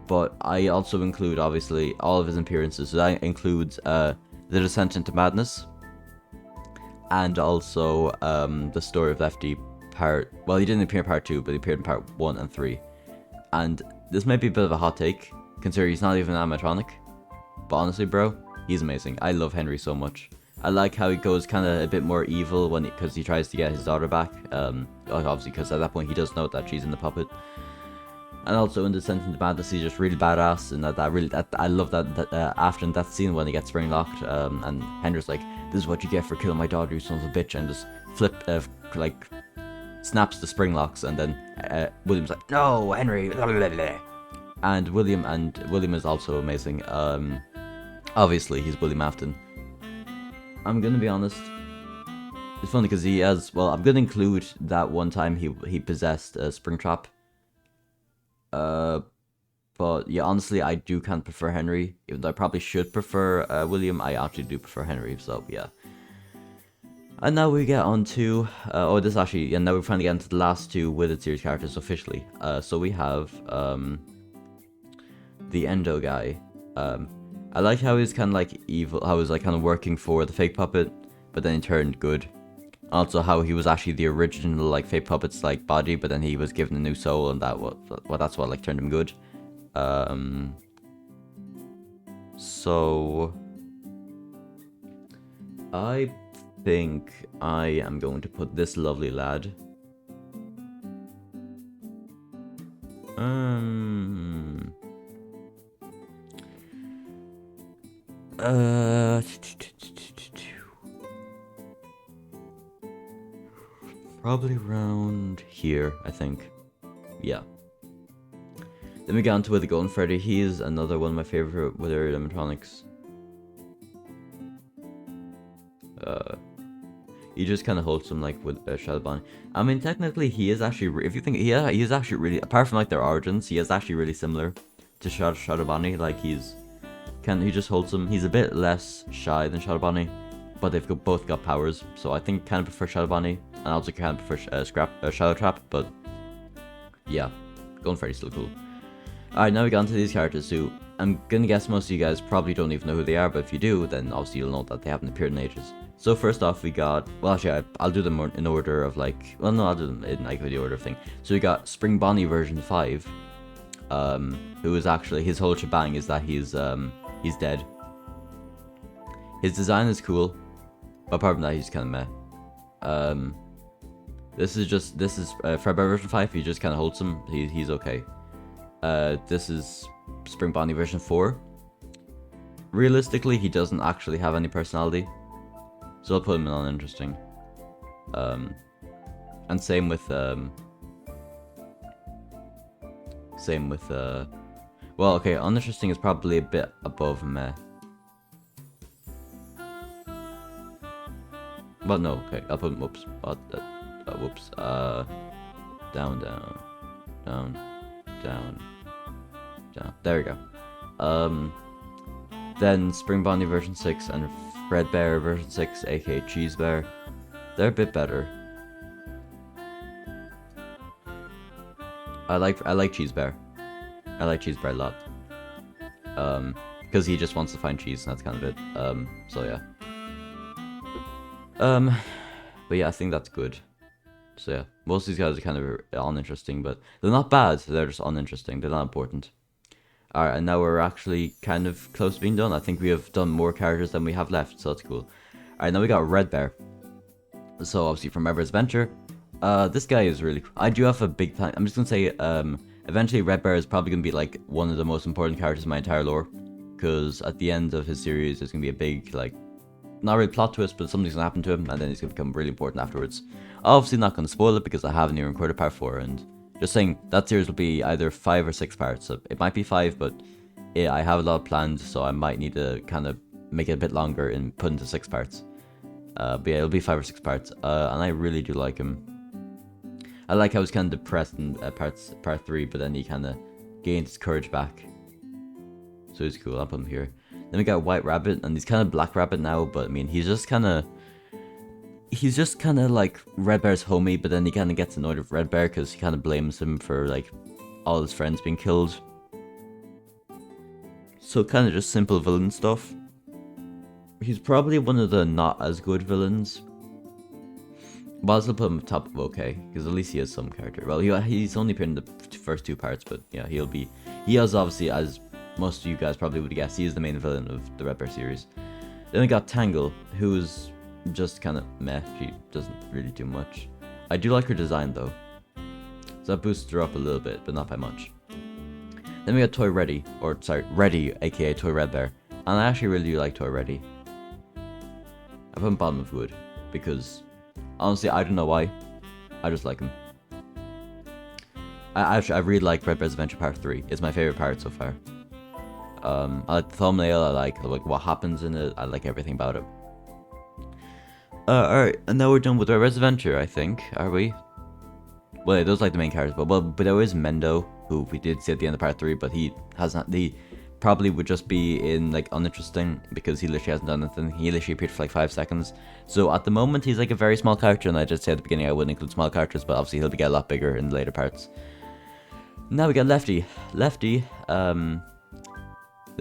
But I also include, obviously, all of his appearances. So that includes The Descent into Madness, and also the Story of Lefty part. Well, he didn't appear in part 2, but he appeared in part 1 and 3. And this might be a bit of a hot take, considering he's not even an animatronic. But honestly, bro, he's amazing. I love Henry so much. I like how he goes kind of a bit more evil because he tries to get his daughter back. Obviously, because at that point he does know that she's in the puppet. And also in Descent into Madness, he's just really badass, and I love that after that scene when he gets spring locked, and Henry's like, "This is what you get for killing my daughter, you son of a bitch," and just like snaps the spring locks, and then William's like, "No, Henry," and William is also amazing. Obviously he's William Afton. I'm gonna be honest, it's funny because he has. Well, I'm gonna include that one time he possessed a Springtrap. But yeah, honestly, I do kind of prefer Henry, even though I probably should prefer William. I actually do prefer Henry, so yeah. And now we get on to now we finally get into the last 2 Withered series characters officially. So we have the Endo guy. I like how he's kind of like evil, how he's like kind of working for the fake puppet, but then he turned good. Also, how he was actually the original like fake puppet's like body, but then he was given a new soul, and that's what like turned him good. So I think I am going to put this lovely lad. Probably around here, I think. Yeah. Then we get on to the Golden Freddy. He is another one of my favorite Withered animatronics. He just kind of wholesome like with Shadow Bonnie. I mean, technically he is actually, if you think, yeah, he is actually really, apart from like their origins, he is actually really similar to Shadow Bonnie. Like he's just wholesome. He's a bit less shy than Shadow Bonnie, but they've both got powers. So I think kind of prefer Shadow Bonnie, and I also kind of prefer Shadow Trap. But yeah, Golden Freddy's still cool. Alright, now we got into these characters who I'm gonna guess most of you guys probably don't even know who they are, but if you do, then obviously you'll know that they haven't appeared in ages. So first off, we got, well actually I'll do them in order of like, well no, I'll do them in like the order of thing. So we got Spring Bonnie version 5, who is actually, his whole shebang is that he's dead. His design is cool, but apart from that he's kind of meh. This is Fredbear version 5, he's just kind of wholesome, he's okay. This is Spring Bonnie version 4. Realistically, he doesn't actually have any personality, so I'll put him in uninteresting. And same with well, okay, uninteresting is probably a bit above meh. But no, okay, I'll put him, whoops, down, there we go. Then Spring Bonnie version 6 and Fredbear version 6, aka Cheese Bear. They're a bit better. I like Cheese Bear. I like Cheese Bear a lot. Because he just wants to find cheese, and that's kind of it. So yeah. But yeah, I think that's good. So yeah, most of these guys are kind of uninteresting, but they're not bad, they're just uninteresting, they're not important. Alright, and now we're actually kind of close to being done. I think we have done more characters than we have left, so that's cool. Alright, now we got Red Bear. So obviously from Red Bear's Adventure. This guy is really cool. I do have a big plan. I'm just gonna say, eventually Red Bear is probably gonna be like one of the most important characters in my entire lore. Because at the end of his series, there's gonna be a big, like, not really plot twist, but something's gonna happen to him, and then he's gonna become really important afterwards. Obviously not gonna spoil it because I haven't even recorded part 4, and just saying that series will be either 5 or 6 parts. So it might be 5, but I have a lot planned, so I might need to kind of make it a bit longer and put into 6 parts. But yeah, it'll be 5 or 6 parts, and I really do like him. I like how he's kind of depressed in part 3, but then he kind of gains his courage back. So he's cool. I'll put him here. Then we got White Rabbit, and he's kind of Black Rabbit now, but I mean, he's just kind of like Red Bear's homie, but then he kind of gets annoyed with Red Bear because he kind of blames him for like all his friends being killed. So kind of just simple villain stuff. He's probably one of the not as good villains, but I'll still put him top of okay, because at least he has some character. Well, he's only appeared in the first 2 parts, but yeah, he has obviously, as most of you guys probably would have guessed, he is the main villain of the Red Bear series. Then we got Tangle, who's just kind of meh. She doesn't really do much. I do like her design though, so that boosts her up a little bit, but not by much. Then we got Toy Reddy, Reddy, aka Toy Red Bear, and I actually really do like Toy Reddy. I put him bottom of good because honestly I don't know why, I just like him. I really like Red Bear's Adventure Part 3. It's my favorite part so far. I like the thumbnail, I like what happens in it, I like everything about it. Alright, and now we're done with Red Bear's Adventure, I think, are we? Well, yeah, those are like the main characters, but there is Mendo, who we did see at the end of part 3, but he probably would just be in like uninteresting because he literally hasn't done anything. He literally appeared for like 5 seconds. So at the moment he's like a very small character, and I just said at the beginning I wouldn't include small characters, but obviously he'll get a lot bigger in the later parts. Now we got Lefty. Lefty, the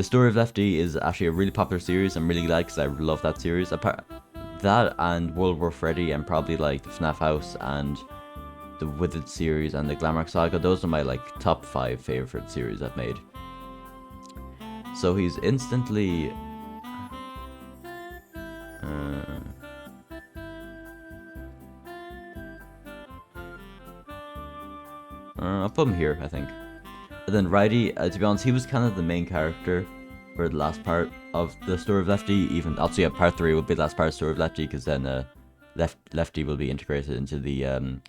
story of Lefty is actually a really popular series. I'm really glad because I love that series. Apart that and World War Freddy and probably like the FNAF House and the Withered series and the Glamrock saga, those are my like top 5 favorite series I've made. So he's instantly I'll put him here, I think. And then Ridey, to be honest, he was kind of the main character for the last part of the story of Lefty. Even also, yeah, part 3 will be the last part of the story of Lefty, because then Lefty will be integrated into the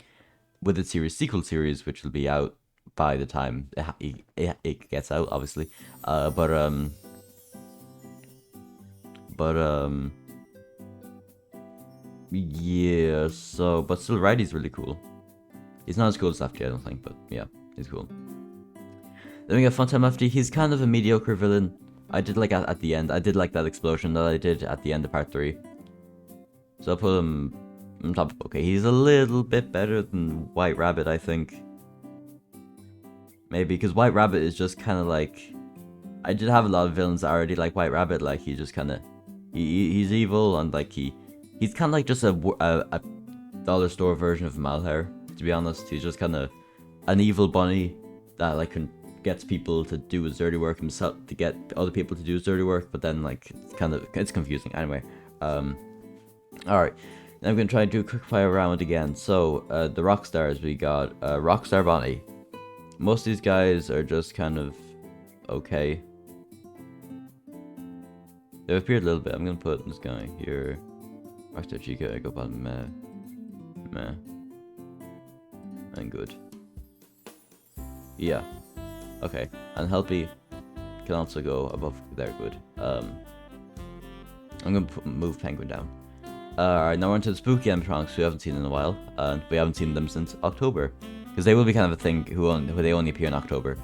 Withered series sequel series, which will be out by the time it gets out, obviously. Yeah, so, but still, Riley's really cool. He's not as cool as Lefty, I don't think, but yeah, he's cool. Then we got Funtime Lefty. He's kind of a mediocre villain. I did like at the end. I did like that explosion that I did at the end of part 3. So I'll put him on top. Okay, he's a little bit better than White Rabbit, I think. Maybe, because White Rabbit is just kind of like... I did have a lot of villains that already like White Rabbit. Like, he just kind of... He's evil, and like he's kind of like just a dollar store version of Malheur, to be honest. He's just kind of an evil bunny that like gets people to do his dirty work himself, to get other people to do his dirty work, but then like it's confusing. Anyway, alright, now I'm gonna try and do a quick fire round again. So the rock stars, we got Rockstar Bonnie. Most of these guys are just kind of okay. They've appeared a little bit. I'm gonna put this guy here. Rockstar Chica, I go bottom, meh, and good. Yeah. Okay, and Helpy can also go above there, good. I'm gonna move Penguin down. Alright, now we're into the spooky animatronics we haven't seen in a while, and we haven't seen them since October. Because they will be kind of a thing who they only appear in October.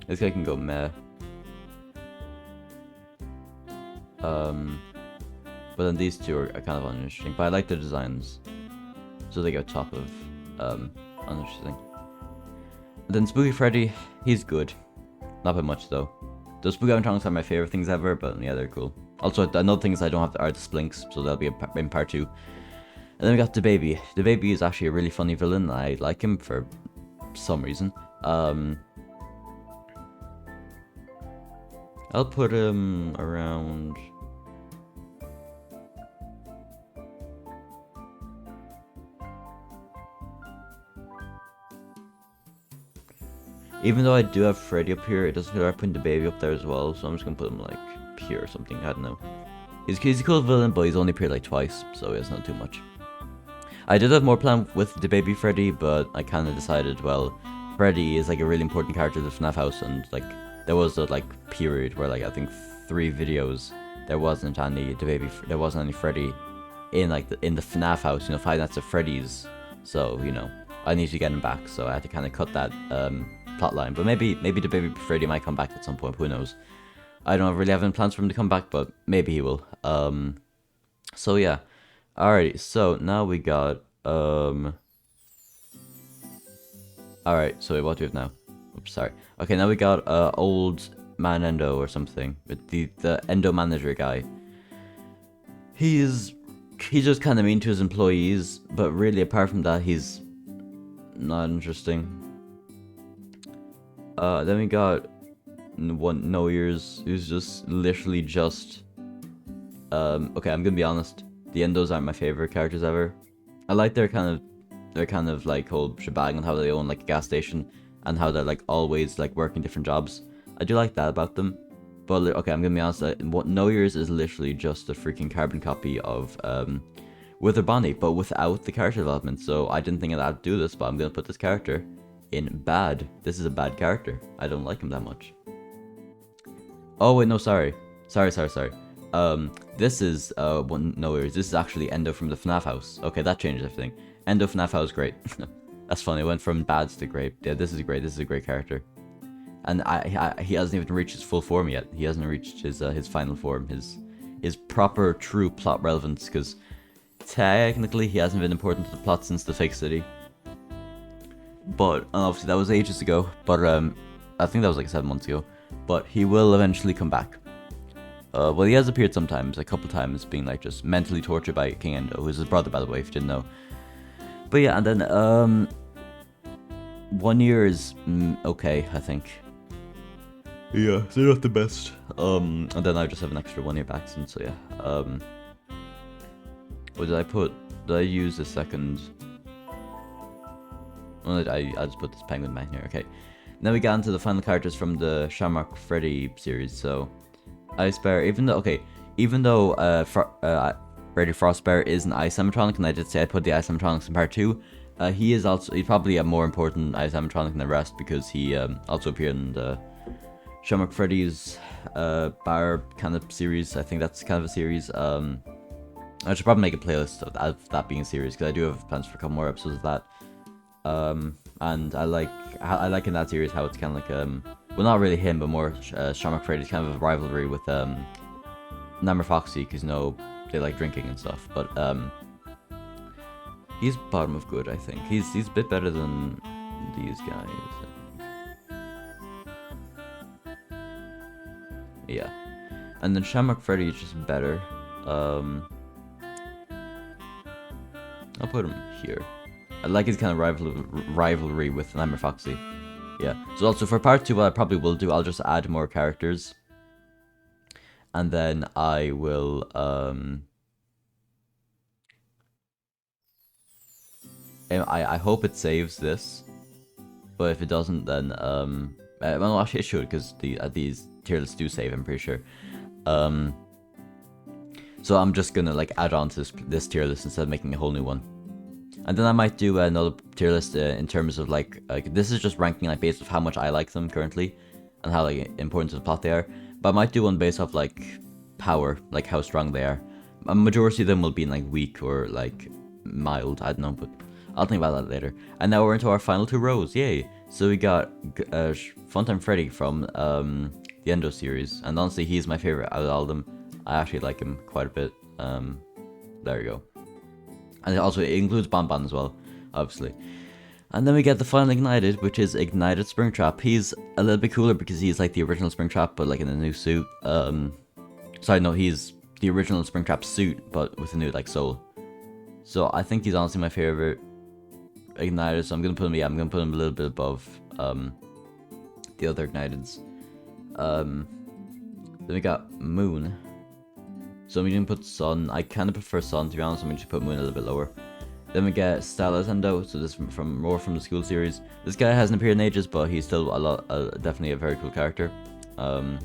This guy can go meh. But then these two are kind of uninteresting, but I like the designs. So they go top of uninteresting. And then Spooky Freddy, he's good. Not by much though. Those spooky animatronics are my favorite things ever, but yeah, they're cool. Also, another things I don't have are the Splinks, so they'll be in part 2. And then we got the baby. The baby is actually a really funny villain. I like him for some reason. I'll put him around... Even though I do have Freddy up here, it doesn't feel like putting the baby up there as well, so I'm just gonna put him like here or something, I don't know. He's a cool villain, but he's only appeared like twice, so it's not too much. I did have more planned with the baby Freddy, but I kind of decided, well, Freddy is like a really important character in the FNAF house, and like there was a like period where like I think 3 videos there wasn't any Freddy in like in the FNAF house, you know, 5 Nights at Freddy's. So you know, I need to get him back, so I had to kind of cut that plotline. But maybe the baby Freddy might come back at some point. Who knows? I don't really have any plans for him to come back, but maybe he will. So yeah. Alrighty, so now we got alright, so what do we have now? Oops, sorry. Okay, now we got old man Endo or something. With the Endo manager guy. He's just kinda mean to his employees, but really apart from that he's not interesting. Then we got No Ears, who's just literally just okay, I'm gonna be honest. The Endos aren't my favorite characters ever. I like their kind of like whole shebang and how they own like a gas station and how they're like always like working different jobs. I do like that about them. But okay, I'm gonna be honest. What No Ears is literally just a freaking carbon copy of Withered Bonnie, but without the character development. So I didn't think I'd do this, but I'm gonna put this character in bad. This is a bad character. I don't like him that much. Oh wait, no, sorry. This is No Ears. This is actually Endo from the FNAF house. Okay, that changes everything. Endo FNAF house, great. That's funny. It went from bad to great. Yeah, this is great. This is a great character. And he hasn't even reached his full form yet. He hasn't reached his final form, his proper true plot relevance, because technically he hasn't been important to the plot since the Fake City. But obviously that was ages ago. But I think that was like 7 months ago. But he will eventually come back. Well, he has appeared sometimes, a couple times, being like just mentally tortured by King Endo, who's his brother, by the way, if you didn't know. But yeah, and then 1 year is okay, I think. Yeah, they're not the best. And then I just have an extra 1 year back since, so yeah. What did I put? Did I use the second? Oh, I just put this penguin man here. Okay. Then we got into the final characters from the Shamrock Freddy series. So, Ice Bear. Even though Freddy Frostbear is an ice animatronic, and I did say I put the ice animatronics in part 2. He's probably a more important ice animatronic than the rest because he also appeared in the Shamrock Freddy's bar kind of series. I think that's kind of a series. I should probably make a playlist of that being a series, because I do have plans for a couple more episodes of that. And I like in that series how it's kind of like well, not really him, but more Shamrock Freddy's kind of a rivalry with Namor Foxy, because you know they like drinking and stuff. But he's bottom of good, I think. He's a bit better than these guys. Yeah, and then Shamrock Freddy is just better. I'll put him here. I like his kind of rivalry with Namor Foxy. Yeah. So also for part 2, what I probably will do, I'll just add more characters, and then I will I hope it saves this, but if it doesn't, then well, actually it should, because these tier lists do save, I'm pretty sure. So I'm just gonna like add on to this tier list instead of making a whole new one. And then I might do another tier list in terms of like this is just ranking like based off how much I like them currently and how like important to the plot they are. But I might do one based off like power, like how strong they are. A majority of them will be in like weak or like mild, I don't know, but I'll think about that later. And now we're into our final 2 rows, yay! So we got Funtime Freddy from the Endo series, and honestly he's my favorite out of all of them. I actually like him quite a bit. There you go. And it includes Bon as well, obviously. And then we get the final Ignited, which is Ignited Springtrap. He's a little bit cooler because he's like the original Springtrap, but like in a new suit. Sorry, no, he's the original Springtrap suit, but with a new like soul. So I think he's honestly my favorite Ignited. So I'm gonna put him. Yeah, I'm gonna put him a little bit above the other Igniteds. Then we got Moon. So we didn't put Sun. I kind of prefer Sun, to be honest. I'm going to put Moon a little bit lower. Then we get Stella Tendo. So this is more from the school series. This guy hasn't appeared in ages, but he's still definitely a very cool character. And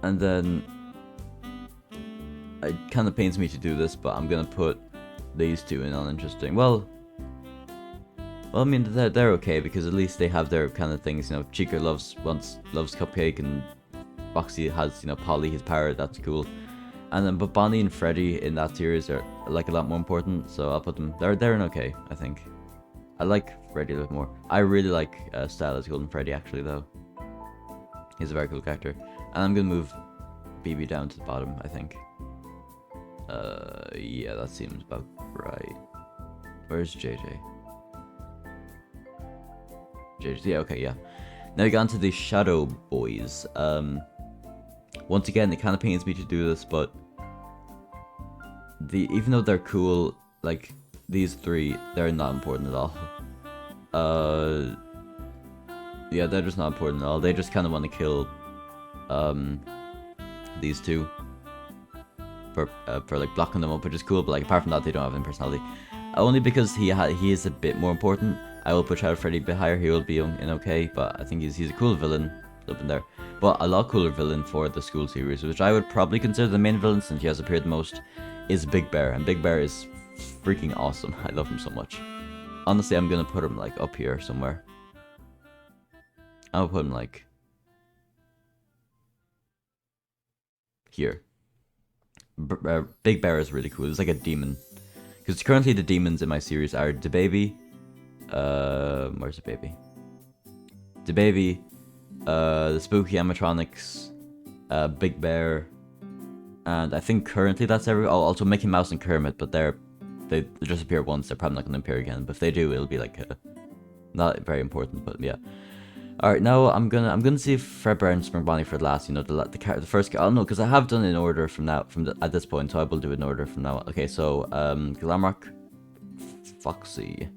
then it kind of pains me to do this, but I'm gonna put these two in uninteresting. Well, I mean they're okay, because at least they have their kind of things. You know, Chica loves Cupcake, and Foxy has, you know, Polly, his power. That's cool. And then but Bonnie and Freddy in that series are like a lot more important, so I'll put them. They're an okay, I think. I like Freddy a bit more. I really like Stylish Golden Freddy actually, though. He's a very cool character. And I'm gonna move BB down to the bottom, I think. Yeah, that seems about right. Where's JJ? JJ, yeah, okay, yeah. Now we got into the Shadow Boys. Once again, it kind of pains me to do this, but even though they're cool, like these 3, they're not important at all. Yeah, they're just not important at all. They just kind of want to kill these 2 for like blocking them up, which is cool. But like apart from that, they don't have any personality. Only because he is a bit more important. I will put Shadow Freddy a bit higher. He will be in okay, but I think he's a cool villain up in there. But a lot cooler villain for the school series, which I would probably consider the main villain since he has appeared the most, is Big Bear. And Big Bear is freaking awesome. I love him so much. Honestly, I'm gonna put him like up here somewhere. I'll put him like here. Big Bear is really cool. It's like a demon. Because currently the demons in my series are DeBaby. Where's DeBaby? DeBaby, the Spooky Animatronics, Big Bear, and I think currently that's every. Oh, also Mickey Mouse and Kermit, but they just appear once. They're probably not going to appear again. But if they do, it'll be like not very important. But yeah. All right, now I'm gonna see if Fredbear and Spring Bonnie for the last. You know, the first. Oh no, because I have done it in order at this point, so I will do it in order from now. Okay, so Glamrock, Foxy.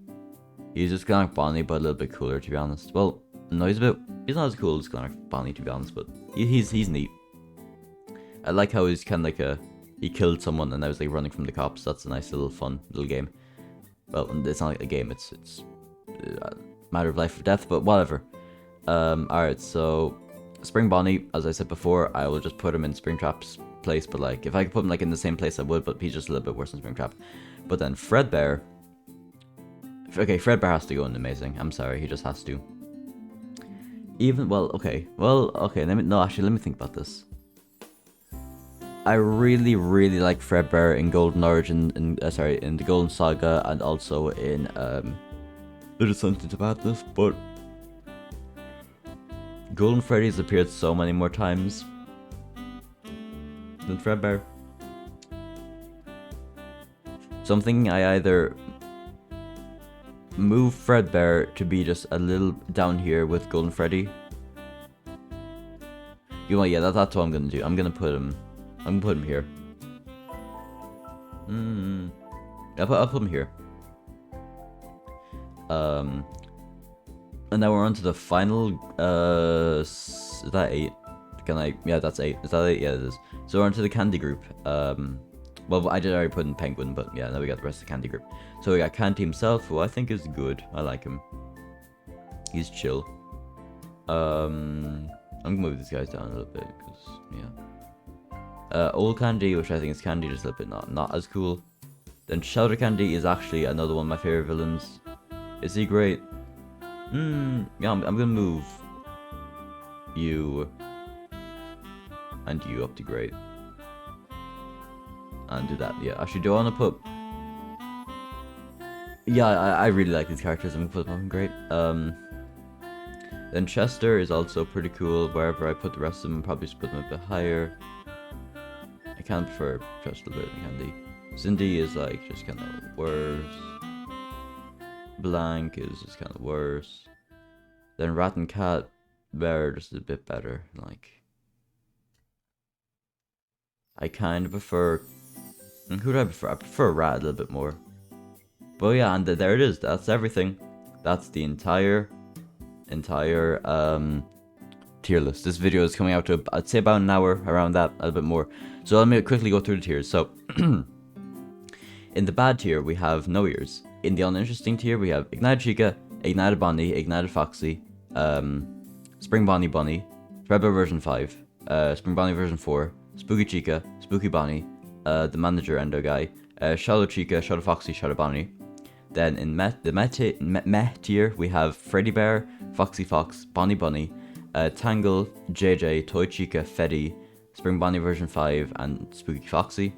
He's just Glamrock Bonnie, but a little bit cooler, to be honest. Well, no, he's not as cool as Glamrock Bonnie, to be honest, but he's neat. I like how he's kind of like he killed someone and I was like running from the cops. That's a nice little fun little game. Well, it's not like a game. It's a matter of life or death, but whatever. Alright, so Spring Bonnie, as I said before, I will just put him in Springtrap's place, but like if I could put him like in the same place I would, but he's just a little bit worse than Springtrap. But then Fredbear. Okay, Fredbear has to go in Amazing. I'm sorry, he just has to. Even, well, okay. Well, okay, let me think about this. I really, really like Fredbear in Golden Origin, in the Golden Saga, and also in, there's something about this, but Golden Freddy's appeared so many more times than Fredbear. So I'm thinking I either move Fredbear to be just a little down here with Golden Freddy. You know, yeah, that's what I'm gonna do. I'm gonna put him here. I'll put him here. And now we're on to the final, is that 8? Yeah, that's 8. Is that 8? Yeah, it is. So we're on to the candy group. Well, I did already put in Penguin, but yeah, now we got the rest of the candy group. So we got Candy himself, who I think is good. I like him. He's chill. I'm gonna move these guys down a little bit, because, yeah. Old Candy, which I think is Candy, just a little bit not as cool. Then Shouter Candy is actually another one of my favorite villains. Is he great? Yeah, I'm gonna move you and you up to great. And do that, yeah. Actually, do I want to put... Yeah, I really like these characters. I'm gonna put them up in great. Then Chester is also pretty cool. Wherever I put the rest of them, probably just put them a bit higher. I kind of prefer Chester a bit than Candy. Cindy is like just kind of worse. Blank is just kind of worse. Then Rat and Cat, they're just a bit better. Like, I kind of prefer... Who do I prefer? I prefer Rat a little bit more. But yeah, and there it is. That's everything. That's the entire tier list. This video is coming out to, I'd say, about an hour, around that, a little bit more. So let me quickly go through the tiers. So, in the bad tier, we have No Ears. In the uninteresting tier, we have Ignited Chica, Ignited Bonnie, Ignited Foxy, Spring Bonnie Bunny, Fredbear version 5, Spring Bonnie version 4, Spooky Chica, Spooky Bonnie, the Manager Endo guy, Shadow Chica, Shadow Foxy, Shadow Bonnie. Then in the meh tier, we have Freddy Bear, Foxy Fox, Bonnie Bunny, Tangle, JJ, Toy Chica, Freddy, Spring Bonnie version 5, and Spooky Foxy.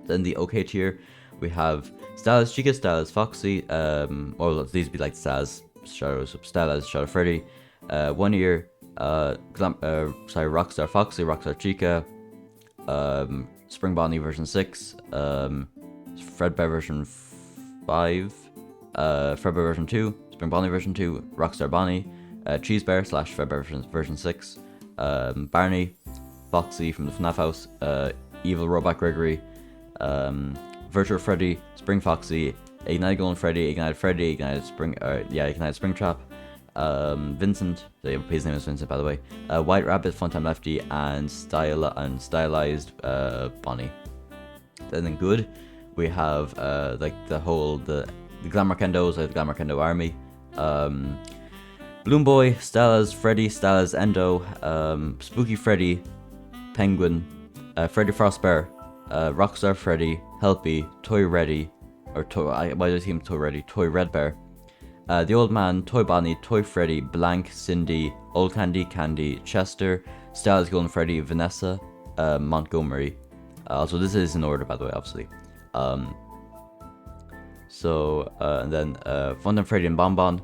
Then the OK tier, we have Stylus Chica, Stylus Foxy, or these would be like Stylus, Stylus, Shadow Freddy, 1 Ear, Rockstar Foxy, Rockstar Chica, Spring Bonnie version 6, Fredbear version 5, Fredbear version 2, Spring Bonnie version 2, Rockstar Bonnie, Cheese Bear / Fredbear version 6, Barney, Foxy from the FNAF House, Evil Robot Gregory, Virtual Freddy, Spring Foxy, Ignited Golden Freddy, Ignited Springtrap, Vincent, his name is Vincent by the way, White Rabbit, Funtime Lefty, and Stylized Bonnie. Then in good, we have like the Glamrock Endos, like the Glamrock Endo army, Bloom Boy, Stella's Freddy, Stella's Endo, Spooky Freddy, Penguin, Freddy Frostbear, Rockstar Freddy, Helpy, Toy Reddy, or why do I see him Toy Reddy? Toy Red Bear, the Old Man, Toy Bonnie, Toy Freddy, Blank, Cindy, Old Candy, Candy, Chester, Stella's Golden Freddy, Vanessa, Montgomery. Also, this is in order, by the way, obviously. And then Funtime Freddy and Bonbon,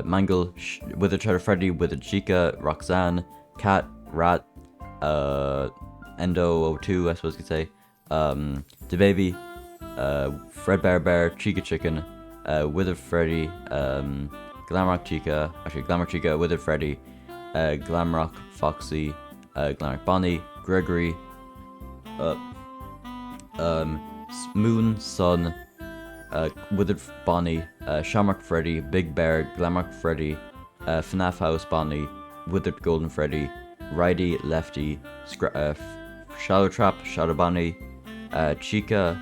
Mangle, Withered Cheddar Freddy, Withered Chica, Roxanne, Cat, Rat, Endo 02, I suppose you could say, The Baby, Fredbear Bear, Chica Chicken, Withered Freddy, Glamrock Chica, Withered Freddy, Glamrock Foxy, Glamrock Bonnie, Gregory, Moon, Sun, Withered Bonnie, Shamrock Freddy, Big Bear, Glamrock Freddy, FNAF House Bonnie, Withered Golden Freddy, Righty, Lefty, Shadow Trap, Shadow Bonnie, Chica,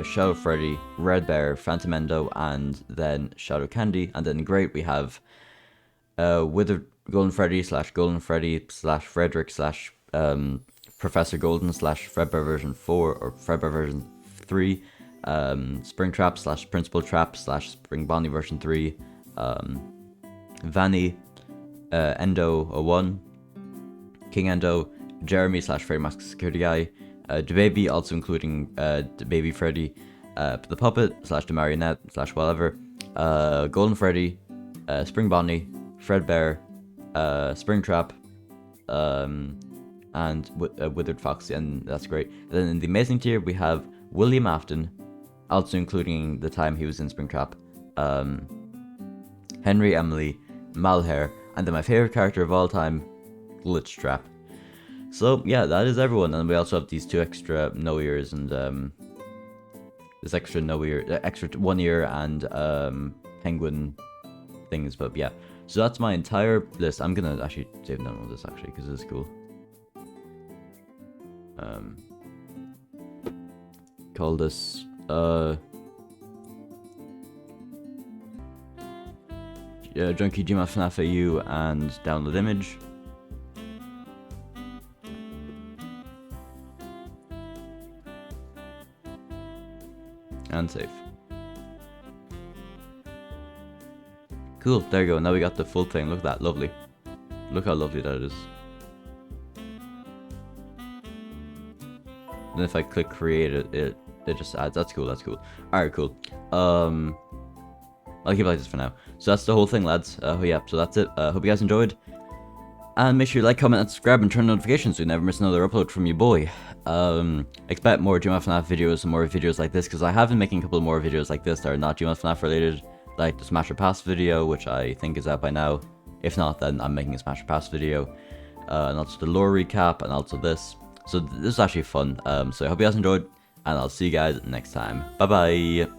Shadow Freddy, Red Bear, Phantom Endo, and then Shadow Candy. And then great, we have Withered Golden Freddy / Golden Freddy / Frederick / Professor Golden / Fredbear version 4 or Fredbear version 3, Springtrap / Principal Trap / Spring Bonnie version 3, Vanny, Endo01, King Endo, Jeremy / Freddy Mask Security Guy, DeBaby, also including DeBaby Freddy, the Puppet / the Marionette / whatever, Golden Freddy, Spring Bonnie, Fredbear, Springtrap, and Withered Foxy, and that's great. And then in the amazing tier we have William Afton, also including the time he was in Springtrap, Henry Emily, Malhair, and then my favorite character of all time, Glitchtrap. So yeah, that is everyone, and we also have these 2 extra no ears and this extra no ear, extra 1 ear and penguin things. But yeah, so that's my entire list. I'm gonna actually save down all this actually because this is cool. Call this Junkie Gmod FNAF AU and download image. And save. Cool, there you go. Now we got the full thing. Look at that, lovely. Look how lovely that is. And if I click create it just adds. That's cool, that's cool. Alright, cool. I'll keep it like this for now. So that's the whole thing, lads. Yeah, so that's it. Hope you guys enjoyed. And make sure you like, comment, and subscribe, and turn on notifications so you never miss another upload from your boy. Expect more Gmod FNAF videos and more videos like this, because I have been making a couple more videos like this that are not Gmod FNAF related, like the Smash or Pass video, which I think is out by now. If not, then I'm making a Smash or Pass video. And also the lore recap, and also this. So this is actually fun. So I hope you guys enjoyed, and I'll see you guys next time. Bye bye!